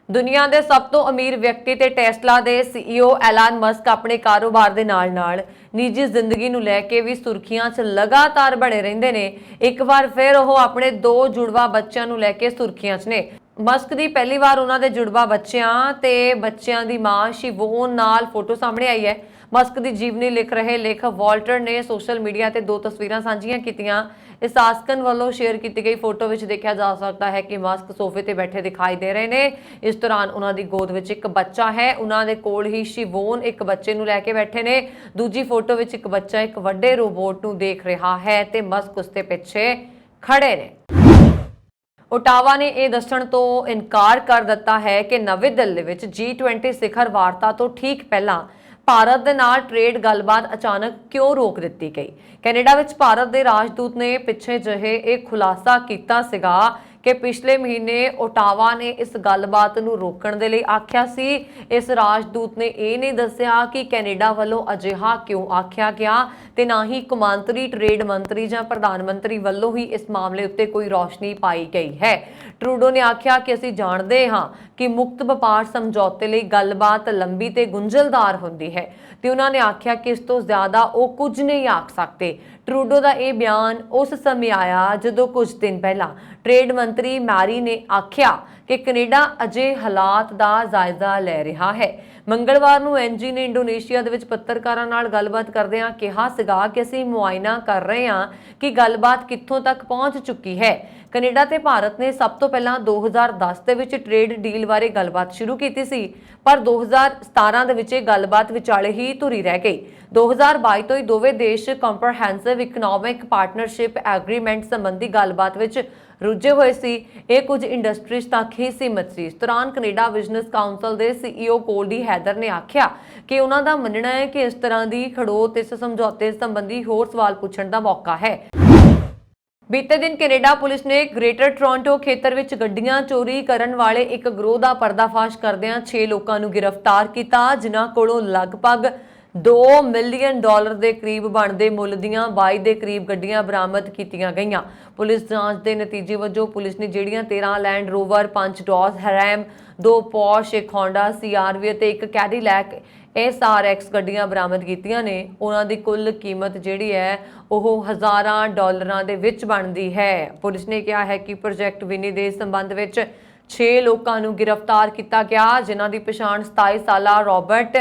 ਦੁਨੀਆ ਦੇ ਸਭ ਤੋਂ ਅਮੀਰ ਵਿਅਕਤੀ ਤੇ ਟੈਸਲਾ ਦੇ CEO ਐਲਨ ਮਸਕ ਆਪਣੇ ਕਾਰੋਬਾਰ ਦੇ ਨਾਲ-ਨਾਲ ਨਿੱਜੀ ਜ਼ਿੰਦਗੀ ਨੂੰ ਲੈ ਕੇ ਵੀ ਸੁਰਖੀਆਂ 'ਚ ਲਗਾਤਾਰ ਬਣੇ ਰਹਿੰਦੇ ਨੇ। ਇੱਕ ਵਾਰ ਫਿਰ ਉਹ ਆਪਣੇ 2 ਜੁੜਵਾ ਬੱਚਿਆਂ ਨੂੰ ਲੈ ਕੇ ਸੁਰਖੀਆਂ 'ਚ ਨੇ। ਮਸਕ ਦੀ ਪਹਿਲੀ ਵਾਰ ਉਹਨਾਂ ਦੇ ਜੁੜਵਾ ਬੱਚਿਆਂ ਤੇ ਬੱਚਿਆਂ ਦੀ ਮਾਂ ਸ਼ਿਵੋਨ ਨਾਲ ਫੋਟੋ ਸਾਹਮਣੇ ਆਈ ਹੈ। ਮਸਕ ਦੀ ਜੀਵਨੀ ਲਿਖ ਰਹੇ ਲੇਖਕ ਵਾਲਟਰ ਨੇ ਸੋਸ਼ਲ ਮੀਡੀਆ ਤੇ ਦੋ ਤਸਵੀਰਾਂ ਸਾਂਝੀਆਂ ਕੀਤੀਆਂ। ਇਸ ਆਸਕਨ ਵੱਲੋਂ ਸ਼ੇਅਰ ਕੀਤੀ ਗਈ ਫੋਟੋ ਵਿੱਚ ਦੇਖਿਆ ਜਾ ਸਕਦਾ ਹੈ ਕਿ ਮਸਕ ਸੋਫੇ ਤੇ ਬੈਠੇ ਦਿਖਾਈ ਦੇ ਰਹੇ ਨੇ। ਇਸ ਦੌਰਾਨ ਉਹਨਾਂ ਦੀ ਗੋਦ ਵਿੱਚ ਇੱਕ ਬੱਚਾ ਹੈ। ਉਹਨਾਂ ਦੇ ਕੋਲ ਹੀ ਸ਼ਿਵੋਨ ਇੱਕ ਬੱਚੇ ਨੂੰ ਲੈ ਕੇ ਬੈਠੇ ਨੇ। ਦੂਜੀ ਫੋਟੋ ਵਿੱਚ ਇੱਕ ਬੱਚਾ ਇੱਕ ਵੱਡੇ ਰੋਬੋਟ ਨੂੰ ਦੇਖ ਰਿਹਾ ਹੈ ਤੇ ਮਸਕ ਉਸ ਦੇ ਪਿੱਛੇ ਖੜੇ ਨੇ। ਓਟਾਵਾ ਨੇ ਇਹ ਦੱਸਣ ਤੋਂ ਇਨਕਾਰ ਕਰ ਦਿੱਤਾ ਹੈ ਕਿ ਨਵੀਂ ਦਿੱਲੀ ਵਿੱਚ G20 ਸਿਖਰ ਵਾਰਤਾ ਤੋਂ ਠੀਕ ਪਹਿਲਾਂ ਭਾਰਤ ਦੇ ਨਾਲ ਟ੍ਰੇਡ ਗੱਲਬਾਤ ਅਚਾਨਕ ਕਿਉਂ ਰੋਕ ਦਿੱਤੀ ਗਈ। ਕੈਨੇਡਾ ਵਿੱਚ ਭਾਰਤ ਦੇ ਰਾਜਦੂਤ ਨੇ ਪਿੱਛੇ ਜਿਹੇ ਇਹ ਖੁਲਾਸਾ ਕੀਤਾ ਸੀਗਾ ਕਿ ਪਿਛਲੇ ਮਹੀਨੇ ਓਟਾਵਾ ਨੇ ਇਸ ਗੱਲਬਾਤ ਨੂੰ ਰੋਕਣ ਦੇ ਲਈ ਆਖਿਆ ਸੀ। ਇਸ ਰਾਜਦੂਤ ਨੇ ਇਹ ਨਹੀਂ ਦੱਸਿਆ ਕਿ ਕੈਨੇਡਾ ਵੱਲੋਂ ਅਜਿਹਾ ਕਿਉਂ ਆਖਿਆ ਗਿਆ ਤੇ ਨਾ ਹੀ ਕੌਮਾਂਤਰੀ ਟ੍ਰੇਡ ਮੰਤਰੀ ਜਾਂ ਪ੍ਰਧਾਨ ਮੰਤਰੀ ਵੱਲੋਂ ਹੀ ਇਸ ਮਾਮਲੇ ਉੱਤੇ ਕੋਈ ਰੌਸ਼ਨੀ ਪਾਈ ਗਈ ਹੈ। ਟਰੂਡੋ ਨੇ ਆਖਿਆ ਕਿ ਅਸੀਂ ਜਾਣਦੇ ਹਾਂ ਕਿ ਮੁਕਤ ਵਪਾਰ ਸਮਝੌਤੇ ਲਈ ਗੱਲਬਾਤ ਲੰਬੀ ਤੇ ਗੁੰਝਲਦਾਰ ਹੁੰਦੀ ਹੈ ਤੇ ਉਹਨਾਂ ਨੇ ਆਖਿਆ ਕਿ ਇਸ ਤੋਂ ਜ਼ਿਆਦਾ ਉਹ ਕੁਝ ਨਹੀਂ ਆਖ ਸਕਦੇ। ਟਰੂਡੋ ਦਾ ਇਹ ਬਿਆਨ ਉਸ ਸਮੇਂ ਆਇਆ ਜਦੋਂ ਕੁਝ ਦਿਨ ਪਹਿਲਾਂ ਟ੍ਰੇਡ ਮੰਤਰੀ ਮੈਰੀ ਨੇ ਆਖਿਆ ਕਿ ਕੈਨੇਡਾ ਅਜੇ ਹਾਲਾਤ ਦਾ ਜਾਇਜ਼ਾ ਲੈ ਰਿਹਾ ਹੈ। ਮੰਗਲਵਾਰ ਨੂੰ ਐਨਜੀ ਨੇ ਇੰਡੋਨੇਸ਼ੀਆ ਦੇ ਵਿੱਚ ਪੱਤਰਕਾਰਾਂ ਨਾਲ ਗੱਲਬਾਤ ਕਰਦਿਆਂ ਕਿਹਾ ਸੀਗਾ ਕਿ ਅਸੀਂ ਮੁਆਇਨਾ ਕਰ ਰਹੇ ਹਾਂ ਕਿ ਗੱਲਬਾਤ ਕਿੱਥੋਂ ਤੱਕ ਪਹੁੰਚ ਚੁੱਕੀ ਹੈ। ਕੈਨੇਡਾ ਤੇ ਭਾਰਤ ਨੇ ਸਭ ਤੋਂ ਪਹਿਲਾਂ 2010 ਦੇ ਵਿੱਚ ਟ੍ਰੇਡ ਡੀਲ ਬਾਰੇ ਗੱਲਬਾਤ ਸ਼ੁਰੂ ਕੀਤੀ ਸੀ, ਪਰ 2017 ਦੇ ਵਿੱਚ ਇਹ ਗੱਲਬਾਤ ਵਿਚਾਲੇ ਹੀ ਧੁਰੀ ਰਹਿ ਗਈ। 2022 ਤੋਂ ਹੀ ਦੋਵੇਂ ਦੇਸ਼ ਕੰਪਰਹੈਂਸਿਵ ਇਕਨੋਮਿਕ ਪਾਰਟਨਰਸ਼ਿਪ ਐਗਰੀਮੈਂਟ ਸੰਬੰਧੀ ਗੱਲਬਾਤ ਵਿੱਚ ਰੁੱਝੇ ਹੋਏ ਸੀ। ਇਹ ਕੁਝ ਇੰਡਸਟਰੀਜ਼ ਤੱਕ ਹੀ ਸੀਮਿਤ ਸੀ। ਇਸ ਦੌਰਾਨ ਕੈਨੇਡਾ ਬਿਜ਼ਨਸ ਕਾਉਂਸਲ ਦੇ CEO ਕੋਲਡੀ ਹੈਦਰ ਨੇ ਆਖਿਆ ਕਿ ਉਹਨਾਂ ਦਾ ਮੰਨਣਾ ਹੈ ਕਿ ਇਸ ਤਰ੍ਹਾਂ ਦੀ ਖੜੋਤ ਇਸ ਸਮਝੌਤੇ ਸੰਬੰਧੀ ਹੋਰ ਸਵਾਲ ਪੁੱਛਣ ਦਾ ਮੌਕਾ ਹੈ। ਬੀਤੇ ਦਿਨ ਕੈਨੇਡਾ ਪੁਲਿਸ ਨੇ ਗ੍ਰੇਟਰ ਟੋਰਾਂਟੋ ਖੇਤਰ ਵਿੱਚ ਗੱਡੀਆਂ ਚੋਰੀ ਕਰਨ ਵਾਲੇ ਇੱਕ ਗਰੋਹ ਦਾ ਪਰਦਾਫਾਸ਼ ਕਰਦਿਆਂ 6 ਲੋਕਾਂ ਨੂੰ ਗ੍ਰਿਫਤਾਰ ਕੀਤਾ, ਜਿਨ੍ਹਾਂ ਕੋਲੋਂ ਲਗਭਗ $2 ਮਿਲੀਅਨ ਦੇ ਕਰੀਬ ਬਣਦੇ ਮੁੱਲ ਦੀਆਂ 22 ਦੇ ਕਰੀਬ ਗੱਡੀਆਂ ਬਰਾਮਦ ਕੀਤੀਆਂ ਗਈਆਂ। ਪੁਲਿਸ ਜਾਂਚ ਦੇ ਨਤੀਜੇ ਵਜੋਂ ਪੁਲਿਸ ਨੇ ਜਿਹੜੀਆਂ 13 ਲੈਂਡ ਰੋਵਰ, 5 ਡੌਜ ਹੈਰੈਮ, 2 ਪੋਰਸ਼, ਇੱਕ ਹੋਂਡਾ CRV ਅਤੇ ਇੱਕ ਕੈਡੀਲੈਕ SRX ਗੱਡੀਆਂ ਬਰਾਮਦ ਕੀਤੀਆਂ ਨੇ। ਉਹਨਾਂ ਦੀ ਕੁੱਲ ਕੀਮਤ ਜਿਹੜੀ ਹੈ ਉਹ ਹਜ਼ਾਰਾਂ ਡਾਲਰਾਂ ਦੇ ਵਿੱਚ ਬਣਦੀ ਹੈ। ਪੁਲਿਸ ਨੇ ਕਿਹਾ ਹੈ ਕਿ ਪ੍ਰੋਜੈਕਟ ਵਿਨੀ ਦੇ ਸੰਬੰਧ ਵਿੱਚ 6 ਲੋਕਾਂ ਨੂੰ ਗ੍ਰਿਫਤਾਰ ਕੀਤਾ ਗਿਆ, ਜਿਨ੍ਹਾਂ ਦੀ ਪਛਾਣ 27 ਸਾਲਾ ਰੌਬਰਟ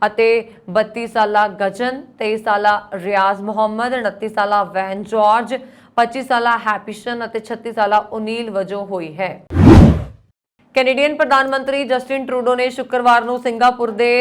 ਅਤੇ 32 ਸਾਲਾ ਗਜਨ, 23 ਸਾਲਾ ਰਿਆਜ਼ ਮੁਹੰਮਦ, 29 ਸਾਲਾ ਵੈਨ ਜਾਰਜ, 25 ਸਾਲਾ ਹੈਪੀਸ਼ਨ ਅਤੇ 36 ਸਾਲਾ ਓਨੀਲ ਵਜੋਂ ਹੋਈ ਹੈ। ਕੈਨੇਡੀਅਨ ਪ੍ਰਧਾਨ ਮੰਤਰੀ ਜਸਟਿਨ ਟਰੂਡੋ ਨੇ ਸ਼ੁੱਕਰਵਾਰ ਨੂੰ ਸਿੰਗਾਪੁਰ ਦੇ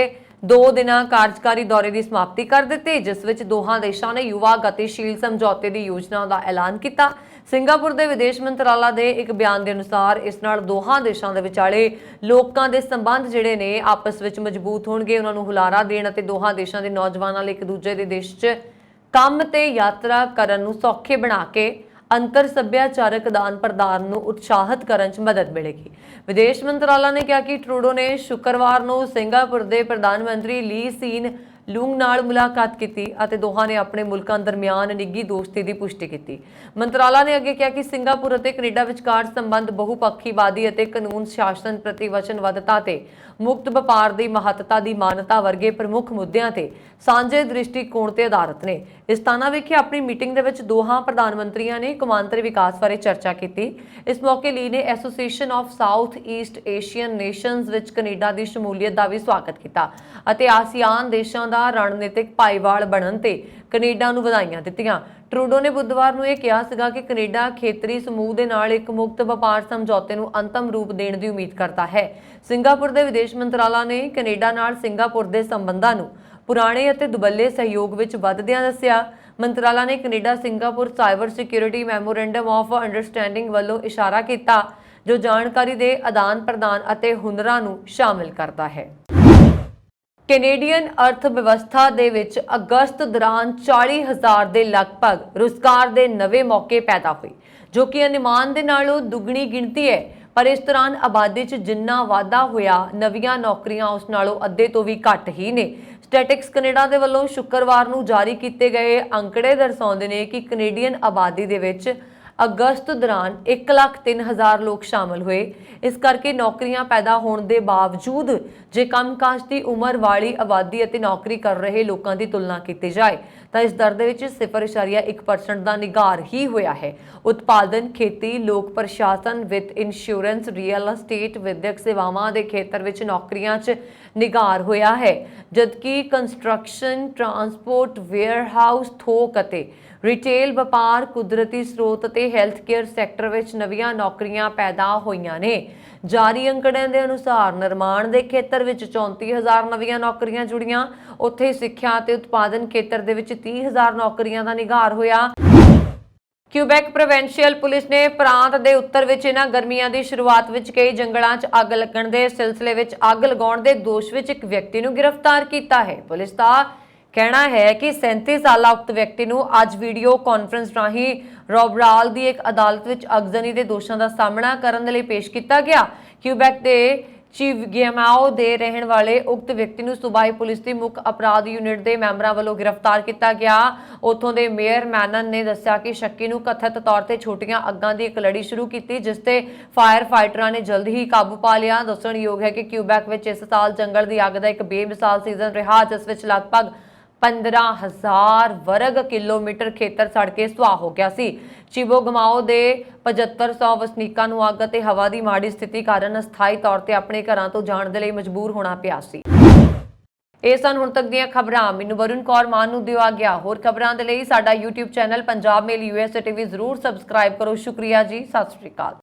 2 ਦਿਨਾਂ ਕਾਰਜਕਾਰੀ ਦੌਰੇ ਦੀ ਸਮਾਪਤੀ ਕਰ ਦਿੱਤੀ, ਜਿਸ ਵਿੱਚ ਦੋਹਾਂ ਦੇਸ਼ਾਂ ਨੇ ਯੁਵਾ ਗਤੀਸ਼ੀਲ ਸਮਝੌਤੇ ਦੀ ਯੋਜਨਾ ਦਾ ਐਲਾਨ ਕੀਤਾ। ਸਿੰਗਾਪੁਰ ਦੇ ਵਿਦੇਸ਼ ਮੰਤਰਾਲਾ ਦੇ ਇੱਕ ਬਿਆਨ ਦੇ ਅਨੁਸਾਰ ਇਸ ਨਾਲ ਦੋਹਾਂ ਦੇਸ਼ਾਂ ਦੇ ਵਿਚਾਲੇ ਲੋਕਾਂ ਦੇ ਸੰਬੰਧ ਜਿਹੜੇ ਨੇ ਆਪਸ ਵਿੱਚ ਮਜ਼ਬੂਤ ਹੋਣਗੇ, ਉਹਨਾਂ ਨੂੰ ਹੁਲਾਰਾ ਦੇਣ ਅਤੇ ਦੋਹਾਂ ਦੇਸ਼ਾਂ ਦੇ ਨੌਜਵਾਨਾਂ ਲਈ ਇੱਕ ਦੂਜੇ ਦੇ ਦੇਸ਼ 'ਚ ਕੰਮ ਤੇ ਯਾਤਰਾ ਕਰਨ ਨੂੰ ਸੌਖੇ ਬਣਾ ਕੇ ਅੰਤਰ ਸੱਭਿਆਚਾਰਕ ਆਦਾਨ ਪ੍ਰਦਾਨ ਨੂੰ ਉਤਸ਼ਾਹਿਤ ਕਰਨ 'ਚ ਮਦਦ ਮਿਲੇਗੀ। ਵਿਦੇਸ਼ ਮੰਤਰਾਲਾ ਨੇ ਕਿਹਾ ਕਿ ਟਰੂਡੋ ਨੇ ਸ਼ੁੱਕਰਵਾਰ ਨੂੰ ਸਿੰਗਾਪੁਰ ਦੇ ਪ੍ਰਧਾਨ ਮੰਤਰੀ ਲੀ ਸੀਨ ਲੂੰਗ ਨਾਲ ਮੁਲਾਕਾਤ ਕੀਤੀ ਅਤੇ ਦੋਹਾਂ ਨੇ ਆਪਣੇ ਮੁਲਕਾਂ ਦਰਮਿਆਨ ਨਿੱਘੀ ਦੋਸਤੀ ਦੀ ਪੁਸ਼ਟੀ ਕੀਤੀ। ਮੰਤਰਾਲਾ ਨੇ ਅੱਗੇ ਕਿਹਾ ਕਿ ਸਿੰਗਾਪੁਰ ਅਤੇ ਕੈਨੇਡਾ ਵਿਚਕਾਰ ਸੰਬੰਧ ਬਹੁਪੱਖੀਵਾਦੀ ਅਤੇ ਕਾਨੂੰਨ ਸ਼ਾਸਨ ਪ੍ਰਤੀ ਵਚਨਬੱਧਤਾ ਤੇ ਮੁਕਤ ਵਪਾਰ ਦੀ ਮਹੱਤਤਾ ਦੀ ਮਾਨਤਾ ਵਰਗੇ ਪ੍ਰਮੁੱਖ ਮੁੱਦਿਆਂ ਤੇ ਸਾਂਝੇ ਦ੍ਰਿਸ਼ਟੀਕੋਣ ਤੇ ਆਧਾਰਿਤ ਨੇ। ਇਸਤਾਨਾ ਵਿਖੇ ਆਪਣੀ ਮੀਟਿੰਗ ਦੇ ਵਿੱਚ ਦੋਹਾਂ ਪ੍ਰਧਾਨ ਮੰਤਰੀਆਂ ਨੇ ਕੌਮਾਂਤਰੀ ਵਿਕਾਸ ਬਾਰੇ ਚਰਚਾ ਕੀਤੀ। ਇਸ ਮੌਕੇ ਲੀ ਨੇ association of south East Asian nations ਵਿੱਚ ਕੈਨੇਡਾ ਦੀ ਸ਼ਮੂਲੀਅਤ ਦਾ ਵੀ ਸਵਾਗਤ ਕੀਤਾ ਅਤੇ ਆਸੀਆਨ ਦੇਸ਼ਾਂ ਦਾ ਰਣਨੀਤਿਕ ਭਾਈਵਾਲ ਬਣਨ ਤੇ ਕੈਨੇਡਾ ਨੂੰ ਵਧਾਈਆਂ ਦਿੱਤੀਆਂ। ਟਰੂਡੋ ਨੇ ਬੁੱਧਵਾਰ ਨੂੰ ਇਹ ਕਿਹਾ ਸੀਗਾ ਕਿ ਕੈਨੇਡਾ ਖੇਤਰੀ ਸਮੂਹ ਦੇ ਨਾਲ ਇੱਕ ਮੁਕਤ ਵਪਾਰ ਸਮਝੌਤੇ ਨੂੰ ਅੰਤਮ ਰੂਪ ਦੇਣ ਦੀ ਉਮੀਦ ਕਰਦਾ ਹੈ। ਸਿੰਗਾਪੁਰ ਦੇ ਵਿਦੇਸ਼ ਮੰਤਰਾਲਾ ਨੇ ਕੈਨੇਡਾ ਨਾਲ ਸਿੰਗਾਪੁਰ ਦੇ ਸੰਬੰਧਾਂ ਨੂੰ ਪੁਰਾਣੇ ਅਤੇ ਦੁਬੱਲੇ ਸਹਿਯੋਗ ਵਿੱਚ ਵਧਦਿਆਂ ਦੱਸਿਆ। ਮੰਤਰਾਲਾ ਨੇ Canada Singapore cyber security memorandum of understanding ਵੱਲੋਂ ਇਸ਼ਾਰਾ ਕੀਤਾ, ਜੋ ਜਾਣਕਾਰੀ ਦੇ ਆਦਾਨ ਪ੍ਰਦਾਨ ਅਤੇ ਹੁਨਰਾਂ ਨੂੰ ਸ਼ਾਮਿਲ ਕਰਦਾ ਹੈ। ਕੈਨੇਡੀਅਨ ਅਰਥ ਵਿਵਸਥਾ ਦੇ ਵਿੱਚ ਅਗਸਤ ਦੌਰਾਨ 40,000 ਦੇ ਲਗਭਗ ਰੁਜ਼ਗਾਰ ਦੇ ਨਵੇਂ ਮੌਕੇ ਪੈਦਾ ਹੋਏ, ਜੋ ਕਿ ਅਨੁਮਾਨ ਦੇ ਨਾਲੋਂ ਦੁੱਗਣੀ ਗਿਣਤੀ ਹੈ। ਪਰ ਇਸ ਦੌਰਾਨ ਆਬਾਦੀ 'ਚ ਜਿੰਨਾ ਵਾਧਾ ਹੋਇਆ, ਨਵੀਆਂ ਨੌਕਰੀਆਂ ਉਸ ਨਾਲੋਂ ਅੱਧੇ ਤੋਂ ਵੀ ਘੱਟ ਹੀ ਨੇ। ਸਟੈਟਿਕਸ ਕੈਨੇਡਾ ਦੇ ਵੱਲੋਂ ਸ਼ੁੱਕਰਵਾਰ ਨੂੰ ਜਾਰੀ ਕੀਤੇ ਗਏ ਅੰਕੜੇ ਦਰਸਾਉਂਦੇ ਨੇ ਕਿ ਕੈਨੇਡੀਅਨ ਆਬਾਦੀ ਦੇ ਵਿੱਚ ਅਗਸਤ ਦੌਰਾਨ 1,03,000 ਲੋਕ ਸ਼ਾਮਲ ਹੋਏ। ਇਸ ਕਰਕੇ ਨੌਕਰੀਆਂ ਪੈਦਾ ਹੋਣ ਦੇ ਬਾਵਜੂਦ ਜੇ ਕੰਮਕਾਜ ਦੀ ਉਮਰ ਵਾਲੀ ਆਬਾਦੀ ਅਤੇ ਨੌਕਰੀ ਕਰ ਰਹੇ ਲੋਕਾਂ ਦੀ ਤੁਲਨਾ ਕੀਤੀ ਜਾਏ ਤਾਂ ਇਸ ਦਰ ਦੇ ਵਿੱਚ 0.1% ਦਾ ਨਿਘਾਰ ਹੀ ਹੋਇਆ ਹੈ। ਉਤਪਾਦਨ, ਖੇਤੀ, ਲੋਕ ਪ੍ਰਸ਼ਾਸਨ, ਵਿੱਤ, ਇੰਸ਼ੋਰੈਂਸ, ਰੀਅਲ ਅਸਟੇਟ, ਵਿਦਿਅਕ ਸੇਵਾਵਾਂ ਦੇ ਖੇਤਰ ਵਿੱਚ ਨੌਕਰੀਆਂ 'ਚ ਨਿਘਾਰ ਹੋਇਆ ਹੈ, ਜਦਕਿ ਕੰਸਟਰਕਸ਼ਨ, ਟਰਾਂਸਪੋਰਟ, ਵੇਅਰਹਾਊਸ, ਥੋਕ ਅਤੇ ਰਿਟੇਲ, ਵਪਾਰ, ਕੁਦਰਤੀ ਸਰੋਤ ਅਤੇ ਹੈਲਥ ਕੇਅਰ ਸੈਕਟਰ ਵਿੱਚ ਨਵੀਆਂ ਨੌਕਰੀਆਂ ਪੈਦਾ ਹੋਈਆਂ ਨੇ। ਜਾਰੀ ਅੰਕੜਿਆਂ ਦੇ ਅਨੁਸਾਰ ਨਿਰਮਾਣ ਦੇ ਖੇਤਰ ਵਿੱਚ 34,000 ਨਵੀਆਂ ਨੌਕਰੀਆਂ ਜੁੜੀਆਂ, ਉੱਥੇ ਸਿੱਖਿਆ ਅਤੇ ਉਤਪਾਦਨ ਖੇਤਰ ਦੇ ਵਿੱਚ 30,000 ਨੌਕਰੀਆਂ ਦਾ ਨਿਘਾਰ ਹੋਇਆ। ਕਿਊਬੈਕ ਪ੍ਰੋਵਿੰਸ਼ੀਅਲ ਪੁਲਿਸ ਨੇ ਪ੍ਰਾਂਤ ਦੇ ਉੱਤਰ ਵਿੱਚ ਇਹਨਾਂ ਗਰਮੀਆਂ ਦੀ ਸ਼ੁਰੂਆਤ ਵਿੱਚ ਕਈ ਜੰਗਲਾਂ 'ਚ ਅੱਗ ਲੱਗਣ ਦੇ ਸਿਲਸਿਲੇ ਵਿੱਚ ਅੱਗ ਲਗਾਉਣ ਦੇ ਦੋਸ਼ ਵਿੱਚ ਇੱਕ ਵਿਅਕਤੀ ਨੂੰ ਗ੍ਰਿਫਤਾਰ ਕੀਤਾ ਹੈ। ਪੁਲਿਸ ਦਾ ਕਹਿਣਾ ਹੈ ਕਿ 37 ਸਾਲਾ ਉਕਤ ਵਿਅਕਤੀ ਨੂੰ ਅੱਜ ਵੀਡੀਓ ਕਾਨਫਰੰਸ ਰਾਹੀਂ ਰੋਬਰਾਲ ਦੀ ਇੱਕ ਅਦਾਲਤ ਵਿੱਚ ਅਗਜ਼ਨੀ ਦੇ ਦੋਸ਼ਾਂ ਦਾ ਸਾਹਮਣਾ ਕਰਨ ਦੇ ਲਈ ਪੇਸ਼ ਕੀਤਾ ਗਿਆ। ਕਿਊਬੈਕ ਦੇ ਚਿਵਗਿਆਮਾਓ ਦੇ ਰਹਿਣ ਵਾਲੇ ਉਕਤ ਵਿਅਕਤੀ ਨੂੰ ਸੂਬਾਈ ਪੁਲਿਸ ਦੀ ਮੁੱਖ ਅਪਰਾਧ ਯੂਨਿਟ ਦੇ ਮੈਂਬਰਾਂ ਵੱਲੋਂ ਗ੍ਰਿਫਤਾਰ ਕੀਤਾ ਗਿਆ। ਉੱਥੋਂ ਦੇ ਮੇਅਰ ਮੈਨਨ ਨੇ ਦੱਸਿਆ ਕਿ ਸ਼ੱਕੀ ਨੂੰ ਕਥਿਤ ਤੌਰ ਤੇ ਛੋਟੀਆਂ ਅੱਗਾਂ ਦੀ ਇੱਕ ਲੜੀ ਸ਼ੁਰੂ ਕੀਤੀ, ਜਿਸ ਤੇ ਫਾਇਰ ਫਾਈਟਰਾਂ ਨੇ ਜਲਦੀ ਹੀ ਕਾਬੂ ਪਾ ਲਿਆ। ਦੱਸਣਯੋਗ ਹੈ ਕਿ ਕਿਊਬੈਕ ਵਿੱਚ ਇਸ ਸਾਲ ਜੰਗਲ ਦੀ ਅੱਗ ਦਾ ਇੱਕ ਬੇਮਿਸਾਲ ਸੀਜ਼ਨ ਰਿਹਾ, ਜਿਸ ਵਿੱਚ ਲਗਭਗ 15,000 ਵਰਗ ਕਿਲੋਮੀਟਰ ਖੇਤਰ ਸੜ ਕੇ ਸੁਆਹ ਹੋ ਗਿਆ ਸੀ। ਚਿਵਗਿਆਮਾਓ ਦੇ 7500 ਵਸਨੀਕਾਂ ਨੂੰ ਅੱਗ ਅਤੇ ਹਵਾ ਦੀ ਮਾੜੀ ਸਥਿਤੀ ਕਾਰਨ ਅਸਥਾਈ ਤੌਰ ਤੇ ਆਪਣੇ ਘਰਾਂ ਤੋਂ ਜਾਣ ਦੇ ਲਈ ਮਜਬੂਰ ਹੋਣਾ ਪਿਆ ਸੀ। ਇਹ ਸਨ ਹੁਣ ਤੱਕ ਦੀਆਂ ਖਬਰਾਂ। ਮੈਨੂੰ ਵਰੁਣ ਕੌਰ ਮਾਨ ਨੂੰ ਦਿਓ ਆਗਿਆ। ਹੋਰ ਖਬਰਾਂ ਦੇ ਲਈ ਸਾਡਾ YouTube ਚੈਨਲ ਪੰਜਾਬ ਮੇਲ USA TV ਜ਼ਰੂਰ ਸਬਸਕ੍ਰਾਈਬ ਕਰੋ। ਸ਼ੁਕਰੀਆ ਜੀ, ਸਤਿ ਸ਼੍ਰੀ ਅਕਾਲ।